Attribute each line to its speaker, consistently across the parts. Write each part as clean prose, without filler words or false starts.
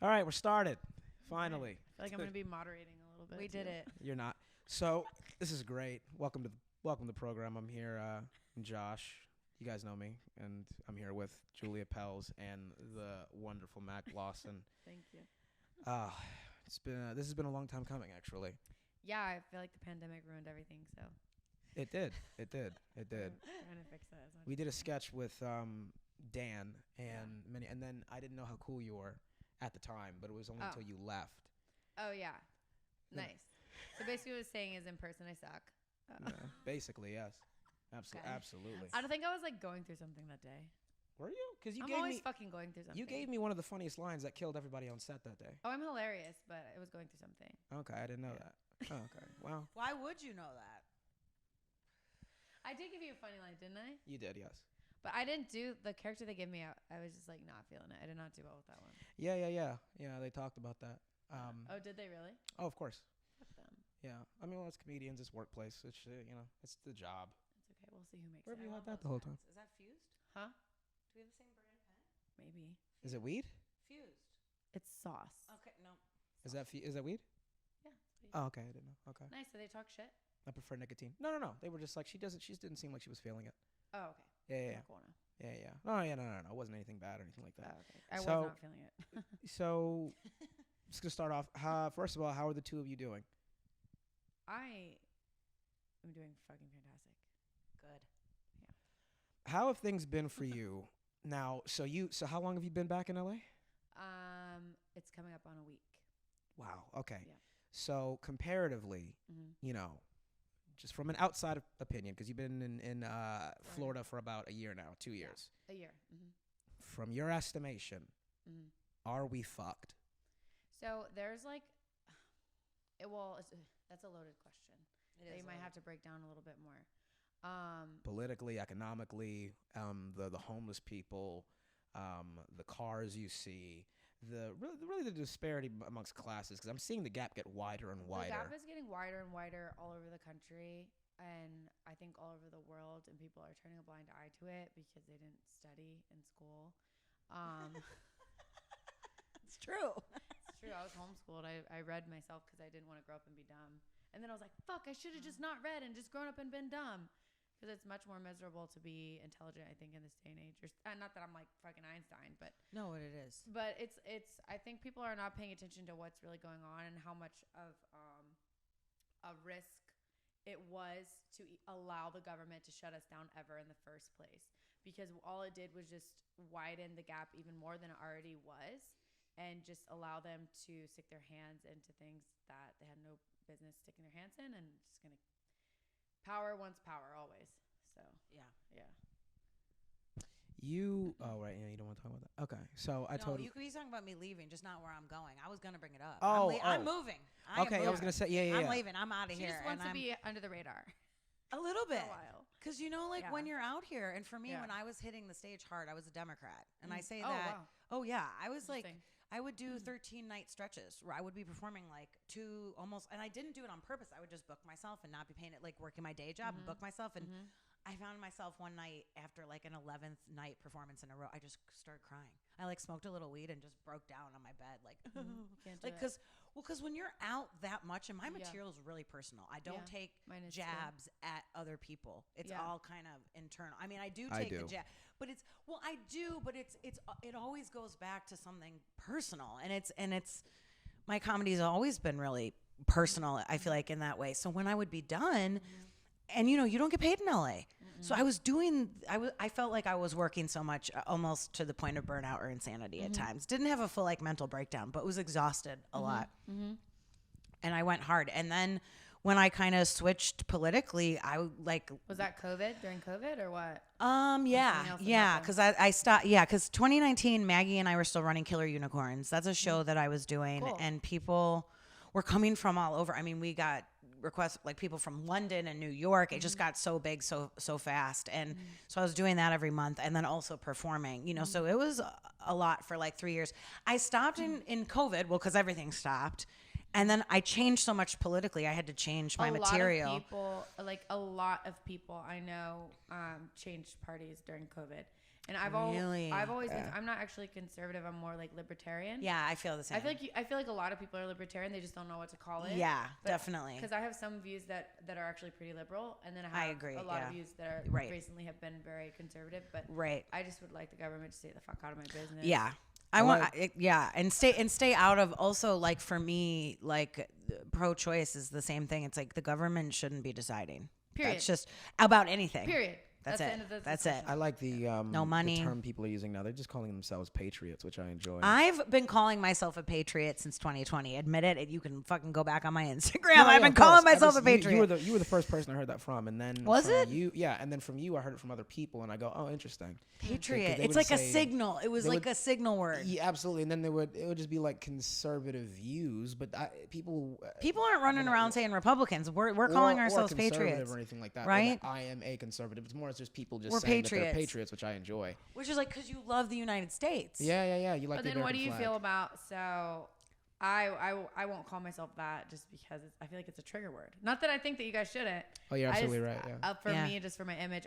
Speaker 1: All right, we're started. Finally.
Speaker 2: I feel like I'm going to be moderating a little bit.
Speaker 3: We did it.
Speaker 1: You're not. So this is great. Welcome to the program. I'm here, I'm Josh. You guys know me, and I'm here with Julia Pels and the wonderful Mac Lawson.
Speaker 2: Thank you.
Speaker 1: This has been a long time coming, actually.
Speaker 2: Yeah, I feel like the pandemic ruined everything, so.
Speaker 1: It did. It did.
Speaker 2: I'm trying to fix that as much
Speaker 1: We
Speaker 2: as
Speaker 1: did
Speaker 2: I
Speaker 1: a
Speaker 2: can.
Speaker 1: sketch with Dan and then I didn't know how cool you were at the time, but it was only
Speaker 2: Oh.
Speaker 1: until you left.
Speaker 2: Oh, yeah.
Speaker 1: Then-
Speaker 2: Nice. So basically what I was saying is in person I suck.
Speaker 1: Yeah, basically, yes.
Speaker 2: Okay.
Speaker 1: Absolutely.
Speaker 2: I don't think I was like going through something that day.
Speaker 1: Were you? Because you
Speaker 2: I'm
Speaker 1: gave
Speaker 2: always
Speaker 1: me
Speaker 2: fucking going through something.
Speaker 1: you gave me one of the funniest lines that killed everybody on set that day.
Speaker 2: Oh, I'm hilarious, but I was going through something.
Speaker 1: Okay, I didn't know
Speaker 2: Yeah.
Speaker 1: that. Oh, okay. Well,
Speaker 3: Why would you know that?
Speaker 2: I did give you a funny line, didn't I?
Speaker 1: you did, yes.
Speaker 2: But I didn't do the character they gave me. I was just like not feeling it. I did not do well with that one.
Speaker 1: Yeah. Yeah, they talked about that.
Speaker 2: Oh, did they really?
Speaker 1: Oh, of course.
Speaker 2: Fuck them.
Speaker 1: Yeah. I mean, well, it's comedians, it's workplace, it's it's the job.
Speaker 2: It's okay. We'll see who makes
Speaker 1: Where have
Speaker 2: it.
Speaker 1: you
Speaker 3: I
Speaker 1: had
Speaker 3: love
Speaker 1: that the
Speaker 3: those
Speaker 1: whole time?
Speaker 3: pens. Is that fused?
Speaker 2: Huh?
Speaker 3: Do we have the same brand pen?
Speaker 2: Maybe.
Speaker 1: Is it weed?
Speaker 3: Fused.
Speaker 2: It's sauce.
Speaker 3: Okay, no.
Speaker 1: Is that weed?
Speaker 2: Yeah. Sweet.
Speaker 1: Oh, okay. I didn't know. Okay.
Speaker 2: Nice. So they talk shit?
Speaker 1: I prefer nicotine. No. They were just like she didn't seem like she was feeling it.
Speaker 2: Oh, okay.
Speaker 1: Yeah.
Speaker 2: Cool now.
Speaker 1: Yeah. No. It wasn't anything bad or anything like
Speaker 2: Oh,
Speaker 1: that.
Speaker 2: okay. I
Speaker 1: So-
Speaker 2: was not feeling it.
Speaker 1: So, just gonna start off. First of all, how are the two of you doing?
Speaker 2: I am doing fucking fantastic.
Speaker 3: Good.
Speaker 1: How have things been for you now? So how long have you been back in LA?
Speaker 2: It's coming up on a week.
Speaker 1: Wow. Okay.
Speaker 2: Yeah.
Speaker 1: So comparatively,
Speaker 2: Mm-hmm.
Speaker 1: just from an outside opinion, because you've been in Florida for about a year now, 2 years.
Speaker 2: A year. Mm-hmm.
Speaker 1: From your estimation,
Speaker 2: Mm-hmm.
Speaker 1: are we fucked?
Speaker 2: So there's like, that's a loaded question. That you might have to break down a little bit more.
Speaker 1: Politically, economically, the homeless people, the cars you see, really the disparity amongst classes, because I'm seeing the gap get wider and wider.
Speaker 2: The gap is getting wider and wider all over the country, and I think all over the world, and people are turning a blind eye to it because they didn't study in school.
Speaker 3: It's true.
Speaker 2: It's true. I was homeschooled. I read myself because I didn't want to grow up and be dumb. And then I was like, fuck, I should have just not read and just grown up and been dumb. Because it's much more miserable to be intelligent, I think, in this day and age. Not that I'm like fucking Einstein, but
Speaker 3: No, what it is.
Speaker 2: it's. I think people are not paying attention to what's really going on and how much of a risk it was to allow the government to shut us down ever in the first place. Because all it did was just widen the gap even more than it already was, and just allow them to stick their hands into things that they had no business sticking their hands in, and just gonna power wants power always. So
Speaker 3: Yeah.
Speaker 1: You right? Yeah, you don't want to talk about that. Okay, so I told
Speaker 3: you could be talking about me leaving, just not where I'm going. I was gonna bring it up.
Speaker 1: Oh,
Speaker 3: I'm moving.
Speaker 1: Okay, I was gonna say yeah.
Speaker 3: I'm leaving. I'm out of
Speaker 2: she
Speaker 3: here.
Speaker 2: just wants to
Speaker 3: and
Speaker 2: be under the radar
Speaker 3: a little
Speaker 2: for
Speaker 3: bit.
Speaker 2: a while.
Speaker 3: Because like when
Speaker 2: Yeah.
Speaker 3: you're out here, and for me,
Speaker 2: Yeah.
Speaker 3: when I was hitting the stage hard, I was a Democrat, and I say
Speaker 2: Oh,
Speaker 3: that.
Speaker 2: wow.
Speaker 3: Oh yeah, I was like,
Speaker 2: Interesting.
Speaker 3: I would do 13 night stretches where I would be performing like two almost, and I didn't do it on purpose. I would just book myself and not be paying it, like working my day job and book myself. And I found myself one night after like an 11th night performance in a row, I just started crying. I like smoked a little weed and just broke down on my bed, like,
Speaker 2: Can't do
Speaker 3: like,
Speaker 2: it.
Speaker 3: because when you're out that much, and my
Speaker 2: Yeah.
Speaker 3: material is really personal. I don't
Speaker 2: Yeah,
Speaker 3: take
Speaker 2: mine is too.
Speaker 3: jabs at other people. It's
Speaker 2: Yeah.
Speaker 3: all kind of internal. I mean, I do
Speaker 1: I
Speaker 3: take the
Speaker 1: do.
Speaker 3: jab, but I do, but it always goes back to something personal, and it's my comedy's always been really personal. I feel like in that way. So when I would be done, and you don't get paid in LA. So I felt like I was working so much, almost to the point of burnout or insanity at times. Didn't have a full like mental breakdown, but was exhausted a lot. And I went hard. And then when I kind of switched politically, I like
Speaker 2: Was that during COVID or what?
Speaker 3: yeah,
Speaker 2: else that
Speaker 3: yeah,
Speaker 2: happened?
Speaker 3: because I stopped. Yeah, because 2019, Maggie and I were still running Killer Unicorns. That's a show that I was doing,
Speaker 2: Cool.
Speaker 3: and people were coming from all over. I mean, we got requests like people from London and New York. It just got so big so fast, and so I was doing that every month, and then also performing. So it was a lot for like 3 years. I stopped in COVID, well, because everything stopped. And then I changed so much politically. I had to change my material.
Speaker 2: A lot of people I know changed parties during COVID. And I've always been, I'm not actually conservative. I'm more like libertarian.
Speaker 3: Yeah, I feel the same.
Speaker 2: I feel like a lot of people are libertarian. They just don't know what to call it.
Speaker 3: Yeah, definitely.
Speaker 2: Because I have some views that are actually pretty liberal, and then I have
Speaker 3: agree,
Speaker 2: a lot of views that are recently have been very conservative. But I just would like the government to stay the fuck out of my business.
Speaker 3: Yeah. And stay out of, also, like, for me, like, pro-choice is the same thing. It's like the government shouldn't be deciding.
Speaker 2: Period.
Speaker 3: That's just about anything.
Speaker 2: Period.
Speaker 3: That's it.
Speaker 2: That's
Speaker 3: it.
Speaker 1: I like the
Speaker 3: no money.
Speaker 1: The term people are using now. They're just calling themselves patriots, which I enjoy.
Speaker 3: I've been calling myself a patriot since 2020. Admit it. You can fucking go back on my Instagram. I've been calling myself a patriot.
Speaker 1: You were the first person I heard that from, and then and then from you, I heard it from other people, and I go, oh, interesting.
Speaker 3: Patriot. It's like a signal. It was like a signal word.
Speaker 1: Yeah, absolutely. And then it would just be like conservative views, but people
Speaker 3: aren't running around saying Republicans. We're calling ourselves patriots
Speaker 1: or anything like that.
Speaker 3: Right?
Speaker 1: I am a conservative. It's more as just people just
Speaker 3: we're
Speaker 1: saying
Speaker 3: patriots.
Speaker 1: that they're patriots, which I enjoy.
Speaker 3: Which is like because you love the United States.
Speaker 1: Yeah. You like.
Speaker 2: But
Speaker 1: the
Speaker 2: then, what do
Speaker 1: American
Speaker 2: you
Speaker 1: flag.
Speaker 2: feel about? So, I won't call myself that just because I feel like it's a trigger word. Not that I think that you guys shouldn't.
Speaker 1: Oh, you're absolutely right. Yeah.
Speaker 2: For me, just for my image,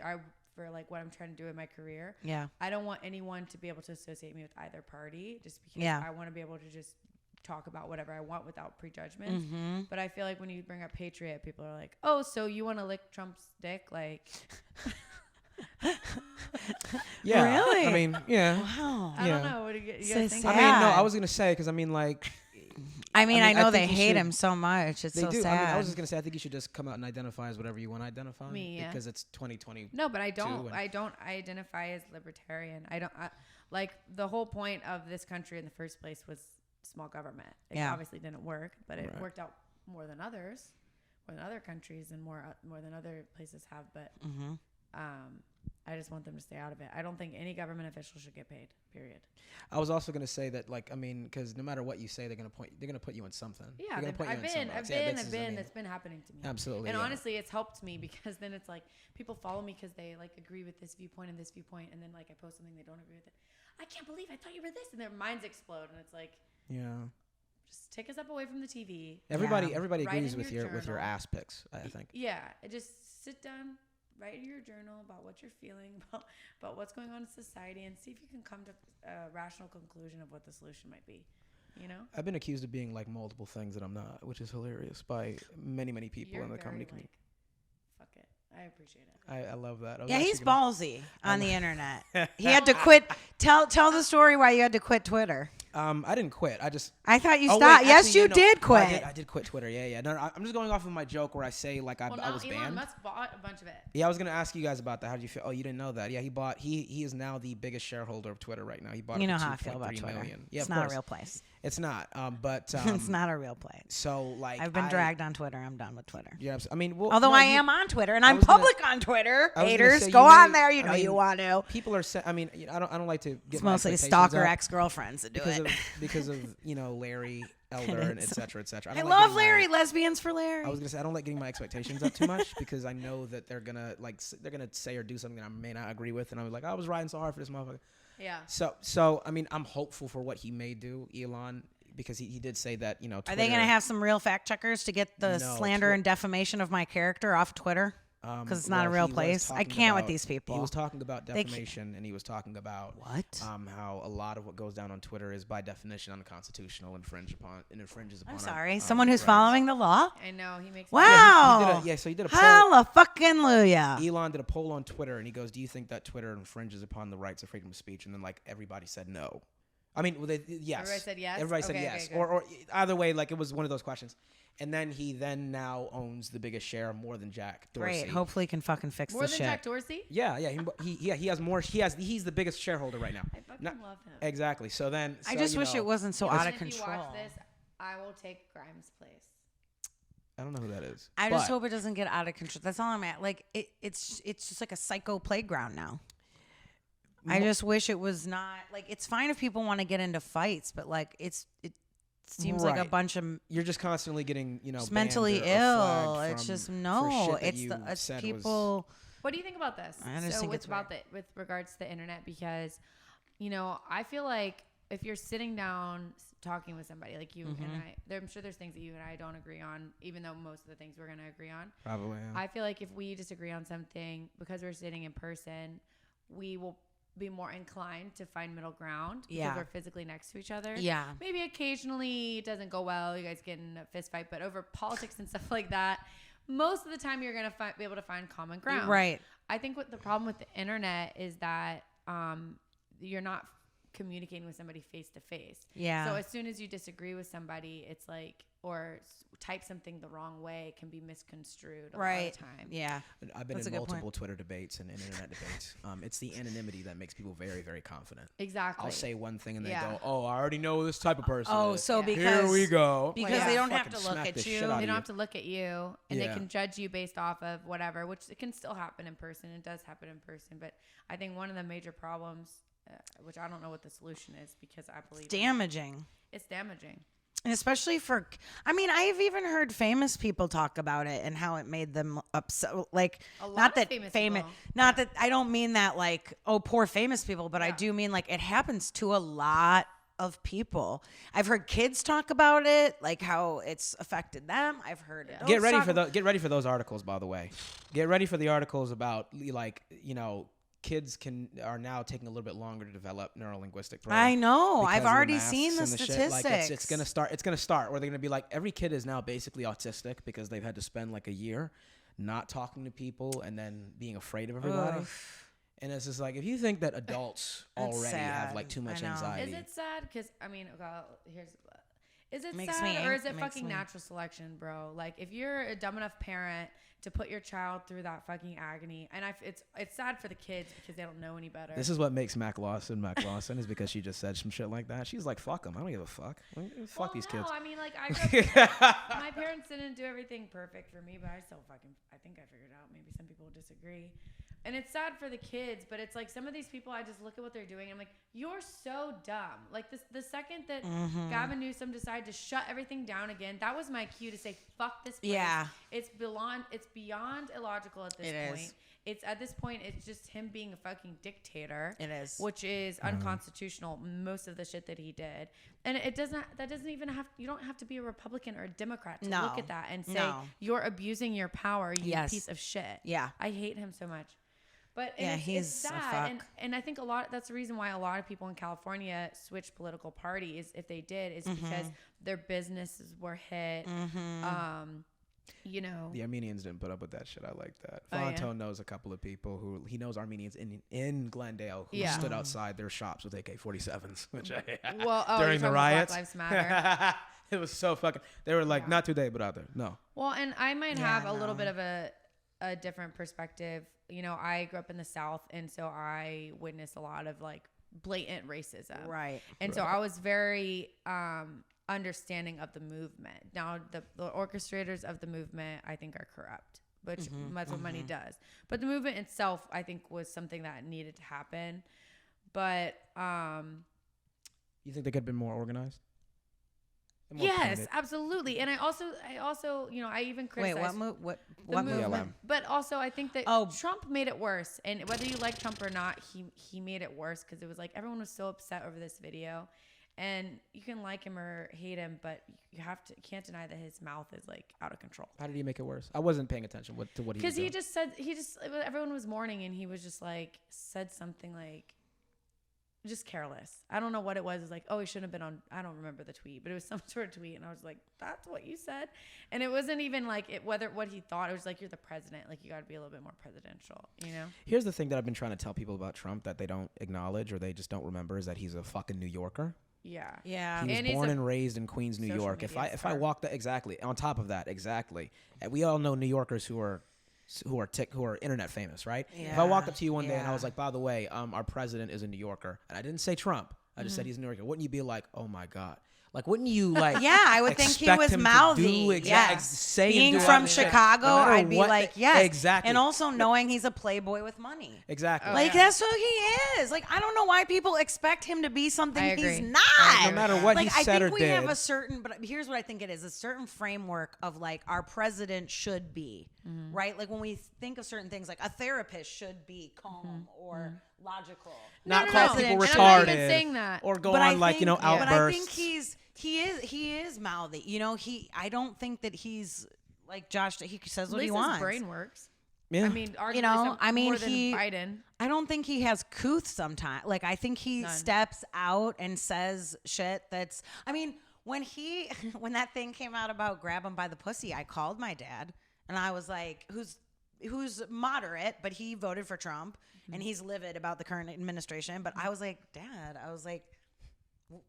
Speaker 2: for like what I'm trying to do in my career.
Speaker 3: Yeah.
Speaker 2: I don't want anyone to be able to associate me with either party, just because I want to be able to just talk about whatever I want without prejudgments.
Speaker 3: Mm-hmm.
Speaker 2: But I feel like when you bring up patriot, people are like, "Oh, so you want to lick Trump's dick?" Like.
Speaker 1: Yeah.
Speaker 3: Really?
Speaker 1: I mean, yeah.
Speaker 3: Wow.
Speaker 2: I don't know. What do you guys think?
Speaker 1: I mean, no, I was gonna say because I mean, like.
Speaker 3: I know they
Speaker 1: think you
Speaker 3: hate
Speaker 1: should-
Speaker 3: him so much. It's
Speaker 1: They
Speaker 3: so
Speaker 1: do.
Speaker 3: sad.
Speaker 1: I mean, I was just gonna say I think you should just come out and identify as whatever you want to identify.
Speaker 2: Me, yeah.
Speaker 1: Because it's 2020.
Speaker 2: No, but I don't. I don't identify as libertarian. Like the whole point of this country in the first place was small government. It obviously didn't work, but it worked out more than others, more than other countries, and more than other places have. But I just want them to stay out of it. I don't think any government official should get paid. Period.
Speaker 1: I was also gonna say that, like, I mean, because no matter what you say, they're gonna put you in something.
Speaker 2: Yeah,
Speaker 1: I've been.
Speaker 2: It's been happening to me.
Speaker 1: Absolutely.
Speaker 2: And honestly, it's helped me because then it's like people follow me because they like agree with this viewpoint and this viewpoint, and then like I post something they don't agree with it. I can't believe I thought you were this, and their minds explode, and it's like, just take a step away from the TV.
Speaker 1: Everybody
Speaker 2: Write
Speaker 1: agrees
Speaker 2: in
Speaker 1: with
Speaker 2: your
Speaker 1: your
Speaker 2: journal.
Speaker 1: ass picks. I think.
Speaker 2: Yeah, just sit down. Write in your journal about what you're feeling, about what's going on in society, and see if you can come to a rational conclusion of what the solution might be. You know?
Speaker 1: I've been accused of being like multiple things that I'm not, which is hilarious by many people
Speaker 2: You're
Speaker 1: in the
Speaker 2: very,
Speaker 1: comedy community.
Speaker 2: Fuck it. I appreciate it.
Speaker 1: I love that.
Speaker 3: Yeah, he's ballsy on the internet. He had to quit. Tell the story why you had to quit Twitter.
Speaker 1: I didn't quit.
Speaker 3: I thought you
Speaker 1: Oh,
Speaker 3: stopped.
Speaker 1: wait,
Speaker 3: Yes,
Speaker 1: actually,
Speaker 3: you
Speaker 1: no,
Speaker 3: did quit.
Speaker 1: I did quit Twitter. Yeah. No, I'm just going off of my joke where I say like I was
Speaker 2: Elon
Speaker 1: banned.
Speaker 2: Musk bought a bunch of it.
Speaker 1: Yeah, I was gonna ask you guys about that. How did you feel? Oh, you didn't know that? Yeah, he is now the biggest shareholder of Twitter right now. He bought.
Speaker 3: You
Speaker 1: it
Speaker 3: know
Speaker 1: for
Speaker 3: how I feel about
Speaker 1: 2.3
Speaker 3: Twitter.
Speaker 1: million. Yeah,
Speaker 3: It's
Speaker 1: of
Speaker 3: not
Speaker 1: course.
Speaker 3: a real place.
Speaker 1: It's not. But
Speaker 3: It's not a real place.
Speaker 1: So like
Speaker 3: I've been dragged on Twitter. I'm done with Twitter.
Speaker 1: Yeah, I mean, well,
Speaker 3: Although
Speaker 1: no,
Speaker 3: I am on Twitter and I'm
Speaker 1: was gonna-
Speaker 3: public on Twitter.
Speaker 1: I was gonna
Speaker 3: Haters,
Speaker 1: say,
Speaker 3: go
Speaker 1: you
Speaker 3: on
Speaker 1: may-
Speaker 3: there. You
Speaker 1: I
Speaker 3: know
Speaker 1: mean,
Speaker 3: you want to.
Speaker 1: People are. I mean, I don't like to get
Speaker 3: It's
Speaker 1: my
Speaker 3: mostly
Speaker 1: expectations
Speaker 3: stalker
Speaker 1: up
Speaker 3: ex-girlfriends that do it.
Speaker 1: because of Larry Elder and et cetera, et cetera.
Speaker 3: I
Speaker 1: don't
Speaker 3: love
Speaker 1: getting
Speaker 3: Larry. Lesbians for Larry.
Speaker 1: I was gonna say I don't like getting my expectations up too much because I know that they're gonna say or do something that I may not agree with, and I'm like, I was riding so hard for this motherfucker.
Speaker 2: Yeah.
Speaker 1: So I mean, I'm hopeful for what he may do, Elon, because he did say that
Speaker 3: Are they
Speaker 1: Twitter,
Speaker 3: going to have some real fact checkers to get the
Speaker 1: No,
Speaker 3: slander and defamation of my character off Twitter? Because it's not a real place. I can't with these people.
Speaker 1: He was talking about defamation, and he was talking about
Speaker 3: What?
Speaker 1: how a lot of what goes down on Twitter is by definition unconstitutional, infringes upon.
Speaker 3: I'm
Speaker 1: our,
Speaker 3: sorry. Someone who's
Speaker 1: rights.
Speaker 3: following the law?
Speaker 2: I know he makes.
Speaker 3: Wow.
Speaker 1: So he did a poll.
Speaker 3: Hallelujah.
Speaker 1: Elon did a poll on Twitter, and he goes, "Do you think that Twitter infringes upon the rights of freedom of speech?" And then like everybody said no. I mean, yes.
Speaker 2: Everybody said yes?
Speaker 1: Everybody said
Speaker 2: Okay,
Speaker 1: yes.
Speaker 2: okay,
Speaker 1: Or either way, like it was one of those questions. And then he now owns the biggest share, more than Jack Dorsey.
Speaker 3: Great. Hopefully he can fucking fix
Speaker 2: More
Speaker 3: this
Speaker 2: than
Speaker 3: shit.
Speaker 2: Jack Dorsey?
Speaker 1: Yeah. He has more. He's the biggest shareholder right now.
Speaker 2: I fucking love him.
Speaker 1: Exactly. So then.
Speaker 3: I just wish it wasn't so out of
Speaker 2: If you
Speaker 3: control.
Speaker 2: watch this, I will take Grimes' place.
Speaker 1: I don't know who that is.
Speaker 3: I just hope it doesn't get out of control. That's all I'm at. Like it's just like a psycho playground now. I just wish it was not like it's fine if people want to get into fights, but like it seems like a bunch of
Speaker 1: You're just constantly getting
Speaker 3: just
Speaker 1: banned
Speaker 3: mentally
Speaker 1: or
Speaker 3: ill.
Speaker 1: flagged
Speaker 3: It's just
Speaker 1: for
Speaker 3: no.
Speaker 1: shit that
Speaker 3: It's
Speaker 1: you
Speaker 3: it's
Speaker 1: said
Speaker 3: people.
Speaker 2: What do you think about this?
Speaker 3: I just think it's
Speaker 2: about with regards to the internet, because I feel like if you're sitting down talking with somebody like you and I'm sure there's things that you and I don't agree on, even though most of the things we're going to agree on.
Speaker 1: Probably. Yeah.
Speaker 2: I feel like if we disagree on something, because we're sitting in person, we will be more inclined to find middle ground because
Speaker 3: Yeah.
Speaker 2: we're physically next to each other.
Speaker 3: Yeah.
Speaker 2: Maybe occasionally it doesn't go well. You guys get in a fist fight, but over politics and stuff like that, most of the time you're going to be able to find common ground.
Speaker 3: Right.
Speaker 2: I think what the problem with the internet is that you're not communicating with somebody face to face.
Speaker 3: Yeah.
Speaker 2: So as soon as you disagree with somebody, it's like, or type something the wrong way, it can be misconstrued a lot of the time.
Speaker 3: Yeah.
Speaker 1: I've been
Speaker 3: That's
Speaker 1: in
Speaker 3: a good point.
Speaker 1: multiple Twitter debates and internet debates. It's the anonymity that makes people very, very confident.
Speaker 2: Exactly.
Speaker 1: I'll say one thing and they
Speaker 2: Yeah.
Speaker 1: go, "Oh, I already know this type of person."
Speaker 3: Oh,
Speaker 1: is.
Speaker 3: so
Speaker 2: Yeah.
Speaker 3: because
Speaker 1: Here we go.
Speaker 3: because
Speaker 2: Yeah.
Speaker 3: they don't have
Speaker 1: Fucking
Speaker 3: to look
Speaker 1: smack
Speaker 3: at
Speaker 1: the
Speaker 3: you.
Speaker 1: shit out
Speaker 2: They
Speaker 1: of
Speaker 2: don't have to look at you, and
Speaker 1: Yeah.
Speaker 2: they can judge you based off of whatever, which it can still happen in person. It does happen in person, but I think one of the major problems, which I don't know what the solution is, because I believe
Speaker 3: Damaging.
Speaker 2: it's damaging.
Speaker 3: And especially for, I mean, I've even heard famous people talk about it and how it made them upset. Like,
Speaker 2: A lot
Speaker 3: not
Speaker 2: of
Speaker 3: that
Speaker 2: famous
Speaker 3: famous,
Speaker 2: people.
Speaker 3: not that I don't mean that like, oh, poor famous people, but I
Speaker 2: Yeah.
Speaker 3: do mean like it happens to a lot of people. I've heard kids talk about it, like how it's affected them. I've heard
Speaker 2: Yeah.
Speaker 3: adults
Speaker 1: Get ready
Speaker 3: talk-
Speaker 1: for get ready for those articles, by the way. Get ready for the articles about like, kids are now taking a little bit longer to develop neurolinguistic.
Speaker 3: I know. I've
Speaker 1: because of the
Speaker 3: already
Speaker 1: masks
Speaker 3: seen the
Speaker 1: and shit.
Speaker 3: statistics.
Speaker 1: Like it's gonna start. It's gonna start where they're gonna be like every kid is now basically autistic because they've had to spend like a year not talking to people and then being afraid of everybody.
Speaker 3: Ugh.
Speaker 1: And it's just like if you think that adults
Speaker 3: That's
Speaker 1: already have like
Speaker 3: sad.
Speaker 1: too much
Speaker 3: I know.
Speaker 1: anxiety.
Speaker 2: Is it sad? Because I mean, well, is it
Speaker 3: Makes
Speaker 2: sad
Speaker 3: me
Speaker 2: or
Speaker 3: ang-
Speaker 2: is it
Speaker 3: makes
Speaker 2: fucking
Speaker 3: me-
Speaker 2: natural selection, bro? Like if you're a dumb enough parent to put your child through that fucking agony, and it's sad for the kids because they don't know any better.
Speaker 1: This is what makes Mac Lawson is because she just said some shit like that. She's like, fuck them. I don't give a fuck. Fuck these kids.
Speaker 2: No, I mean, like I grew up, my parents didn't do everything perfect for me, but I think I figured it out. Maybe some people disagree. And it's sad for the kids, but it's like some of these people, I just look at what they're doing and I'm like, you're so dumb. Like the second that Gavin Newsom decided to shut everything down again, that was my cue to say, fuck this place.
Speaker 3: Yeah.
Speaker 2: It's beyond illogical at this
Speaker 3: It
Speaker 2: point.
Speaker 3: is.
Speaker 2: It's at this point, it's just him being a fucking dictator.
Speaker 3: It is.
Speaker 2: Which is unconstitutional, most of the shit that he did. And you don't have to be a Republican or a Democrat to
Speaker 3: No.
Speaker 2: look at that and say,
Speaker 3: No.
Speaker 2: you're abusing your power, you
Speaker 3: Yes.
Speaker 2: piece of shit.
Speaker 3: Yeah.
Speaker 2: I hate him so much. But
Speaker 3: Yeah,
Speaker 2: it's
Speaker 3: he's a
Speaker 2: sad.
Speaker 3: fuck.
Speaker 2: And I think that's the reason why a lot of people in California switched political parties, if they did, is
Speaker 3: Mm-hmm.
Speaker 2: because their businesses were hit.
Speaker 1: The Armenians didn't put up with that shit. I like that.
Speaker 2: Oh, yeah?
Speaker 1: Fonto knows a couple of people who he knows Armenians in Glendale who
Speaker 2: Yeah.
Speaker 1: stood outside their shops with AK-47s, which
Speaker 2: Well, oh,
Speaker 1: during
Speaker 2: you're
Speaker 1: the
Speaker 2: talking about
Speaker 1: riots.
Speaker 2: Black Lives Matter.
Speaker 1: It was so fucking. They were like,
Speaker 2: Yeah.
Speaker 1: not today, but out there. No.
Speaker 2: Well, and I might
Speaker 3: Yeah,
Speaker 2: have a little
Speaker 3: no.
Speaker 2: bit of a different perspective. I grew up in the South, and so I witnessed a lot of like blatant racism.
Speaker 3: Right.
Speaker 2: And so I was very understanding of the movement. Now, the orchestrators of the movement, I think, are corrupt, which that's what money does. But the movement itself, I think, was something that needed to happen. But
Speaker 1: You think they could have been more organized? And more
Speaker 2: yes,
Speaker 1: committed?
Speaker 2: absolutely. And I also, I even
Speaker 3: Wait,
Speaker 2: criticized
Speaker 3: what
Speaker 2: the
Speaker 3: what
Speaker 2: movement.
Speaker 1: BLM.
Speaker 2: But also, I think that
Speaker 3: Oh.
Speaker 2: Trump made it worse. And whether you like Trump or not, he made it worse because it was like everyone was so upset over this video. And you can like him or hate him, but you can't deny that his mouth is like out of control.
Speaker 1: How did he make it worse? I wasn't paying attention to what he was
Speaker 2: Because
Speaker 1: doing.
Speaker 2: everyone was mourning and he was just like, said something like, just careless. I don't know what it was. It was like, oh, he shouldn't have been on. I don't remember the tweet, but it was some sort of tweet. And I was like, that's what you said. And it wasn't even like what he thought. It was like, you're the president. Like, you got to be a little bit more presidential,
Speaker 1: Here's the thing that I've been trying to tell people about Trump that they don't acknowledge or they just don't remember is that he's a fucking New Yorker.
Speaker 2: Yeah.
Speaker 3: Yeah.
Speaker 1: He was
Speaker 2: And he's
Speaker 1: born
Speaker 2: a
Speaker 1: and raised in Queens, New
Speaker 2: social
Speaker 1: York. If
Speaker 2: media
Speaker 1: I
Speaker 2: star.
Speaker 1: walk that exactly on top of that exactly, and we all know New Yorkers who are internet famous, right? If I walked up to you one day and I was
Speaker 3: Yeah.
Speaker 1: like, by the way, our president is a New Yorker, and I didn't say Trump, I just said he's a New Yorker, wouldn't you be like, oh my God? Like, wouldn't you like?
Speaker 3: Yeah, I would think he
Speaker 1: expect
Speaker 3: was
Speaker 1: him to
Speaker 3: mouthy.
Speaker 1: do
Speaker 3: Yes.
Speaker 1: say and
Speaker 3: Being
Speaker 1: do
Speaker 3: from
Speaker 1: all this shit,
Speaker 3: Chicago,
Speaker 1: no matter
Speaker 3: I'd be
Speaker 1: what
Speaker 3: like, yes.
Speaker 1: exactly,
Speaker 3: And also knowing he's a playboy with money.
Speaker 1: exactly.
Speaker 2: Oh,
Speaker 3: Like,
Speaker 2: yeah.
Speaker 3: that's who he is. Like, I don't know why people expect him to be something
Speaker 2: I
Speaker 3: he's
Speaker 2: agree.
Speaker 3: not.
Speaker 1: No matter what
Speaker 3: like,
Speaker 1: he said
Speaker 3: I
Speaker 1: or
Speaker 3: think we have
Speaker 1: did.
Speaker 3: a certain, but here's what I think it is, a certain framework of like our president should be, right? Like when we think of certain things, like a therapist should be calm or logical.
Speaker 1: Not
Speaker 2: No,
Speaker 1: call
Speaker 2: no.
Speaker 1: people
Speaker 2: And I'm
Speaker 1: retarded
Speaker 2: not even saying that.
Speaker 1: or go
Speaker 3: But
Speaker 1: on
Speaker 3: I
Speaker 1: like
Speaker 3: think-
Speaker 1: outbursts.
Speaker 3: But I think he is mouthy. I don't think that he's like Josh. He says
Speaker 2: At
Speaker 3: what he
Speaker 2: least
Speaker 3: wants.
Speaker 2: his brain works.
Speaker 1: Yeah.
Speaker 2: I mean, arguably
Speaker 3: You know,
Speaker 2: more than Biden.
Speaker 3: I don't think he has couth sometimes. Like, I think he steps out and says shit that's, I mean, when that thing came out about grab him by the pussy, I called my dad and I was like, who's moderate, but he voted for Trump and he's livid about the current administration. But I was like, Dad,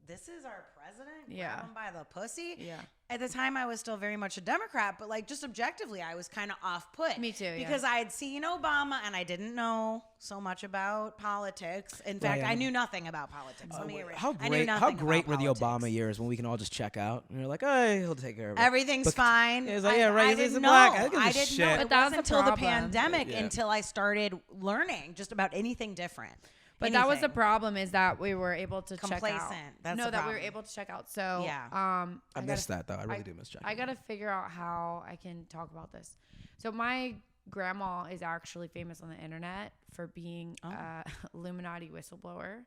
Speaker 3: this is our president?
Speaker 2: Yeah.
Speaker 3: Grab him by the pussy?
Speaker 2: Yeah.
Speaker 3: At the time, I was still very much a Democrat, but like just objectively, I was kind of off-put.
Speaker 2: Me too,
Speaker 3: because I had seen Obama and I didn't know so much about politics. In fact, I knew nothing about politics.
Speaker 1: How great were the Obama years when we can all just check out and you're like, oh, he'll take care of it.
Speaker 3: Everything's fine.
Speaker 1: It's like, yeah, right.
Speaker 3: I didn't know.
Speaker 1: Black.
Speaker 3: I didn't know.
Speaker 2: But
Speaker 3: It
Speaker 2: that
Speaker 3: wasn't
Speaker 2: was the
Speaker 3: until the
Speaker 2: problem.
Speaker 3: pandemic until I started learning just about anything different.
Speaker 2: But that was the problem, is that we were able to check out.
Speaker 3: Complacent. That's the
Speaker 2: that we
Speaker 3: problem.
Speaker 2: were able to check out. So
Speaker 3: Yeah.
Speaker 1: I missed that, though. I really do miss checking.
Speaker 2: I got to figure out how I can talk about this. So my grandma is actually famous on the internet for being a Illuminati whistleblower.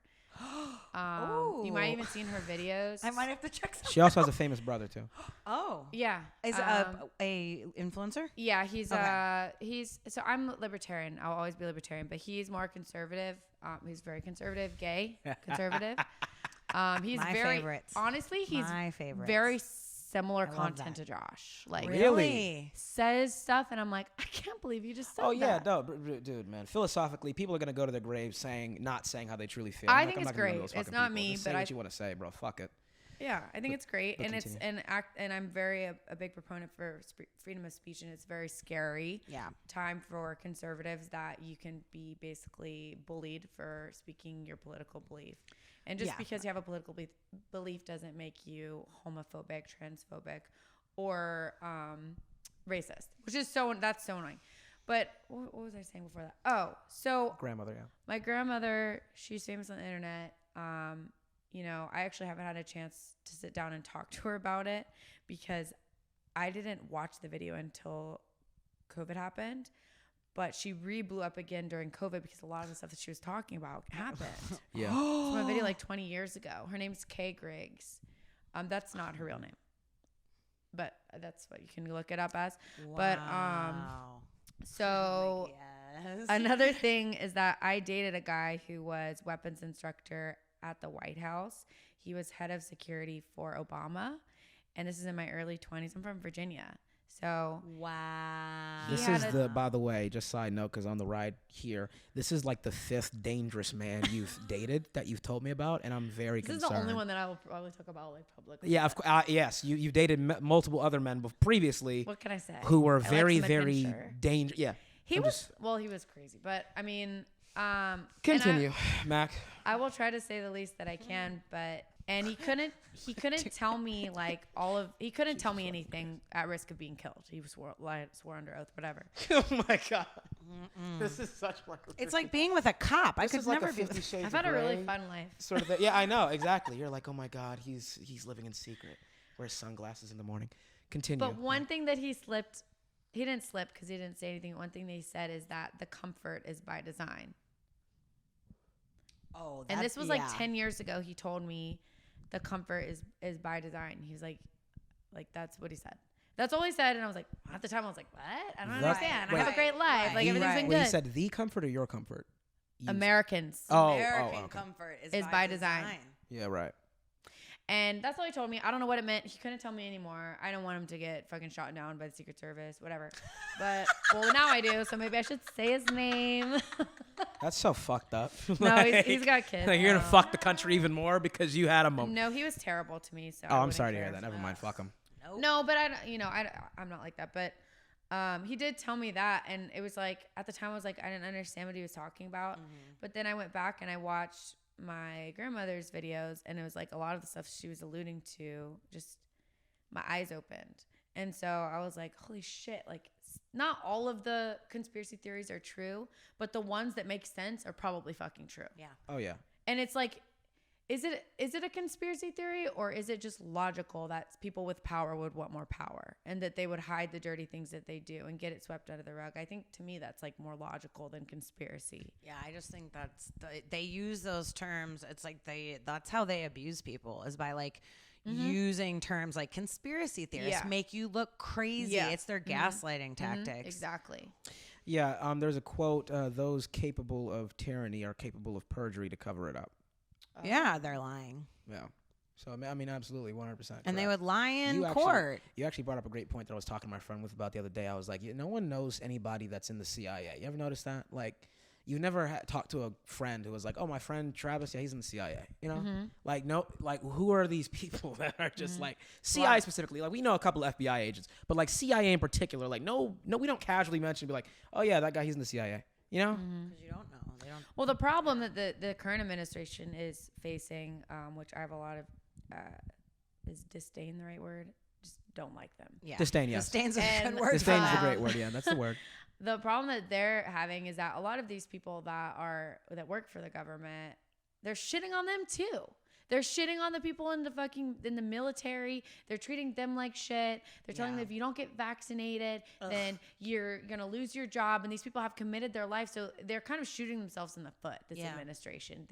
Speaker 2: You might even seen her videos.
Speaker 3: I might have to check some.
Speaker 1: She also has a famous brother, too.
Speaker 3: Oh.
Speaker 2: Yeah.
Speaker 3: Is a influencer?
Speaker 2: Yeah, he's so I'm libertarian. I'll always be libertarian, but he's more conservative. He's very conservative, gay, conservative. He's
Speaker 3: My
Speaker 2: very
Speaker 3: favorites.
Speaker 2: Honestly, he's
Speaker 3: My favorites.
Speaker 2: very similar
Speaker 3: love
Speaker 2: content
Speaker 3: that.
Speaker 2: to Josh. Like
Speaker 1: Really?
Speaker 2: says stuff, and I'm like, I can't believe you just said
Speaker 1: Oh, yeah.
Speaker 2: that.
Speaker 1: No, dude, man. Philosophically, people are going to go to their graves not saying how they truly feel.
Speaker 2: I
Speaker 1: I'm
Speaker 2: think
Speaker 1: like,
Speaker 2: it's
Speaker 1: I'm not gonna
Speaker 2: great.
Speaker 1: go to those
Speaker 2: It's
Speaker 1: fucking
Speaker 2: not
Speaker 1: people.
Speaker 2: me,
Speaker 1: Just
Speaker 2: but
Speaker 1: say what you want to say, bro. Fuck it.
Speaker 2: Yeah, I think it's great,
Speaker 1: but
Speaker 2: and
Speaker 1: continue.
Speaker 2: and I'm very a big proponent for freedom of speech, and it's very scary.
Speaker 3: Yeah.
Speaker 2: Time for conservatives that you can be basically bullied for speaking your political belief, and just because you have a political belief doesn't make you homophobic, transphobic, or racist, which is that's so annoying. But what was I saying before that? Oh, so
Speaker 1: Grandmother, yeah.
Speaker 2: my grandmother, she's famous on the internet. You know, I actually haven't had a chance to sit down and talk to her about it because I didn't watch the video until COVID happened. But she blew up again during COVID because a lot of the stuff that she was talking about happened.
Speaker 1: Yeah.
Speaker 2: It's from a video like 20 years ago. Her name's Kay Griggs. That's not her real name, but that's what you can look it up as.
Speaker 3: Wow.
Speaker 2: But so
Speaker 3: Yes.
Speaker 2: another thing is that I dated a guy who was weapons instructor at the White House. He was head of security for Obama, and this is in my early 20s. I'm from Virginia. So
Speaker 3: Wow.
Speaker 1: This is by the way, just side note, because on the ride here, this is like the 5th dangerous man you've dated that you've told me about, and I'm very concerned.
Speaker 2: This is the only one that I will probably talk about like publicly.
Speaker 1: Yeah, of course. Yes, you've dated multiple other men previously.
Speaker 2: What can I say?
Speaker 1: Who were
Speaker 2: I like
Speaker 1: very,
Speaker 2: some
Speaker 1: very
Speaker 2: adventure.
Speaker 1: dangerous. Yeah.
Speaker 2: He was crazy, but I mean,
Speaker 1: Continue, Mac.
Speaker 2: I will try to say the least that I can, and he couldn't tell me he couldn't tell me anything at risk of being killed. He swore under oath, whatever.
Speaker 1: Oh my God. This is such like
Speaker 3: It's like being with a cop. I
Speaker 1: this
Speaker 3: could
Speaker 1: is like
Speaker 3: never
Speaker 1: a
Speaker 3: be.
Speaker 1: 50 Shades
Speaker 2: I've had
Speaker 1: of
Speaker 2: a really
Speaker 1: Grey
Speaker 2: fun life.
Speaker 1: sort of thing. Yeah, I know, exactly. You're like, oh my God, he's living in secret. Wears sunglasses in the morning. Continue.
Speaker 2: But one thing that he didn't slip because he didn't say anything. One thing they said is that the comfort is by design.
Speaker 3: Oh,
Speaker 2: And this was like 10 years ago. He told me the comfort is by design. He's like that's what he said. That's all he said. And I was like, at the time, I was like, what? I don't understand. I have a great life. Like everything's been
Speaker 1: Wait,
Speaker 2: good.
Speaker 1: he said the comfort or your comfort?
Speaker 2: Americans.
Speaker 3: American
Speaker 1: okay.
Speaker 3: comfort
Speaker 2: Is by design.
Speaker 1: Yeah, right.
Speaker 2: And that's all he told me. I don't know what it meant. He couldn't tell me anymore. I don't want him to get fucking shot down by the Secret Service, whatever. But, well, now I do, so maybe I should say his name.
Speaker 1: That's so fucked up.
Speaker 2: No, he's got kids.
Speaker 1: Like you're going to fuck the country even more because you had a moment.
Speaker 2: No, he was terrible to me. So
Speaker 1: Oh, I'm sorry to hear that. Never mind. Fuck him.
Speaker 3: Nope.
Speaker 2: No, but I'm not like that. But he did tell me that. And it was like, at the time, I was like, I didn't understand what he was talking about.
Speaker 3: Mm-hmm.
Speaker 2: But then I went back and I watched my grandmother's videos, and it was like a lot of the stuff she was alluding to, just my eyes opened. And so I was like, holy shit, like not all of the conspiracy theories are true, but the ones that make sense are probably fucking true.
Speaker 3: Yeah.
Speaker 1: Oh, yeah.
Speaker 2: And it's like, is it a conspiracy theory, or is it just logical that people with power would want more power and that they would hide the dirty things that they do and get it swept under the rug? I think to me that's like more logical than conspiracy.
Speaker 3: Yeah, I just think they use those terms. It's like that's how they abuse people, is by like using terms like conspiracy theorists make you look crazy.
Speaker 2: Yeah.
Speaker 3: It's their gaslighting tactics.
Speaker 2: Exactly.
Speaker 1: Yeah, there's a quote, those capable of tyranny are capable of perjury to cover it up.
Speaker 3: Yeah, they're lying.
Speaker 1: Yeah. So, I mean, absolutely, 100%.
Speaker 3: And they would lie in
Speaker 1: You
Speaker 3: court.
Speaker 1: You actually brought up a great point that I was talking to my friend with about the other day. I was like, no one knows anybody that's in the CIA. You ever notice that? Like, you never talked to a friend who was like, oh, my friend Travis, yeah, he's in the CIA. You know? Like, no, like, who are these people that are just like, CIA specifically? Like, we know a couple of FBI agents, but like CIA in particular, like, no, we don't casually mention, be like, oh, yeah, that guy, he's in the CIA. You know?
Speaker 3: Because you don't know. They don't.
Speaker 2: Well, the problem that the current administration is facing, which I have a lot of, is disdain the right word? Just don't like them.
Speaker 3: Yeah.
Speaker 1: Disdain, yes.
Speaker 3: Disdain's a
Speaker 2: And
Speaker 3: good word.
Speaker 1: Disdain is a great word. Yeah, that's the word.
Speaker 2: The problem that they're having is that a lot of these people that work for the government, they're shitting on them too. They're shitting on the people in the military. They're treating them like shit. They're telling them if you don't get vaccinated, then you're gonna lose your job. And these people have committed their life, so they're kind of shooting themselves in the foot. This administration,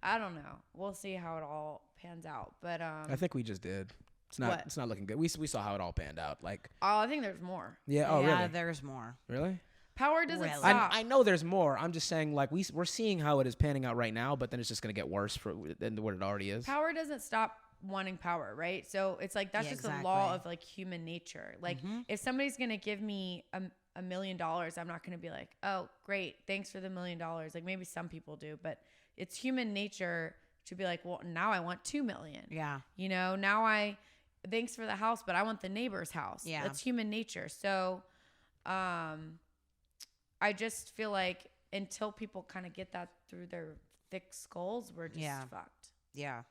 Speaker 2: I don't know. We'll see how it all pans out. But
Speaker 1: I think we just did. It's not looking good. We saw how it all panned out. Like,
Speaker 2: I think there's more.
Speaker 1: Yeah. Oh,
Speaker 3: yeah,
Speaker 1: really?
Speaker 3: there's more.
Speaker 1: Really?
Speaker 2: Power doesn't stop.
Speaker 1: I know there's more. I'm just saying, like, we're seeing how it is panning out right now, but then it's just gonna get worse than what it already is.
Speaker 2: Power doesn't stop wanting power, right? So it's like that's just the law of like human nature. Like if somebody's gonna give me $1 million, I'm not gonna be like, oh great, thanks for the $1 million. Like maybe some people do, but it's human nature to be like, well, now I want 2 million.
Speaker 3: Yeah.
Speaker 2: You know, thanks for the house, but I want the neighbor's house.
Speaker 3: Yeah.
Speaker 2: That's human nature. So I just feel like until people kind of get that through their thick skulls, we're just fucked.
Speaker 3: Yeah.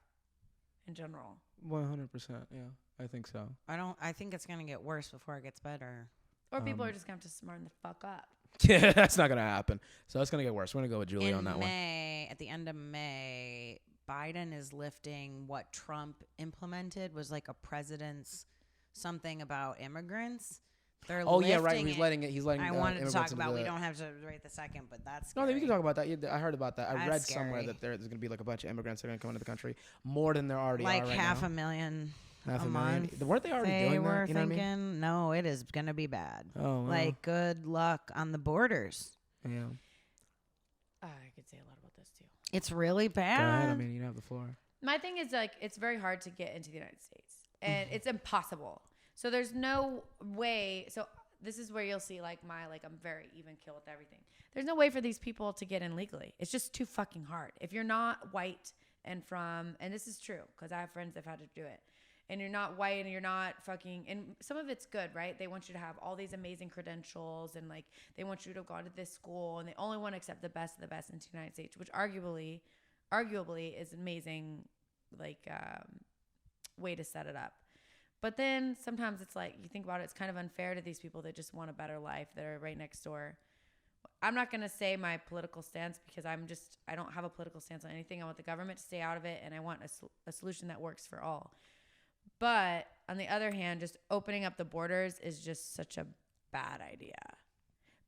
Speaker 2: In general.
Speaker 1: 100%. Yeah, I think so.
Speaker 3: I think it's gonna get worse before it gets better.
Speaker 2: Or people are just gonna have to smarten the fuck up.
Speaker 1: Yeah, that's not gonna happen. So it's gonna get worse. We're gonna go with Julie on that one.
Speaker 3: At the end of May, Biden is lifting what Trump implemented was like a president's something about immigrants. They're
Speaker 1: yeah, right. He's letting.
Speaker 3: I wanted to talk about. We don't have to right the second, but that's scary.
Speaker 1: No, we can talk about that. I heard about that. I read
Speaker 3: scary.
Speaker 1: somewhere that there's going to be like a bunch of immigrants that are going to come into the country, more than there already
Speaker 3: like
Speaker 1: are right
Speaker 3: half
Speaker 1: now.
Speaker 3: a million.
Speaker 1: Half
Speaker 3: a
Speaker 1: a
Speaker 3: month.
Speaker 1: million. Weren't they already doing that?
Speaker 3: They were
Speaker 1: You know
Speaker 3: thinking,
Speaker 1: what I mean?
Speaker 3: no, it is going to be bad.
Speaker 1: Oh, wow.
Speaker 3: Like, good luck on the borders.
Speaker 1: Yeah.
Speaker 2: I could say a lot about this too.
Speaker 3: It's really bad.
Speaker 1: Go ahead. I mean, you have the floor.
Speaker 2: My thing is like it's very hard to get into the United States, and it's impossible. So there's no way. So this is where you'll see like I'm very even kill with everything. There's no way for these people to get in legally. It's just too fucking hard. If you're not white and this is true because I have friends that've had to do it, and you're not white and you're not fucking, and some of it's good, right? They want you to have all these amazing credentials and like they want you to have gone to this school, and they only want to accept the best of the best into the United States, which arguably is amazing, like way to set it up. But then sometimes it's like, you think about it, it's kind of unfair to these people that just want a better life that are right next door. I'm not going to say my political stance because I don't have a political stance on anything. I want the government to stay out of it, and I want a solution that works for all. But on the other hand, just opening up the borders is just such a bad idea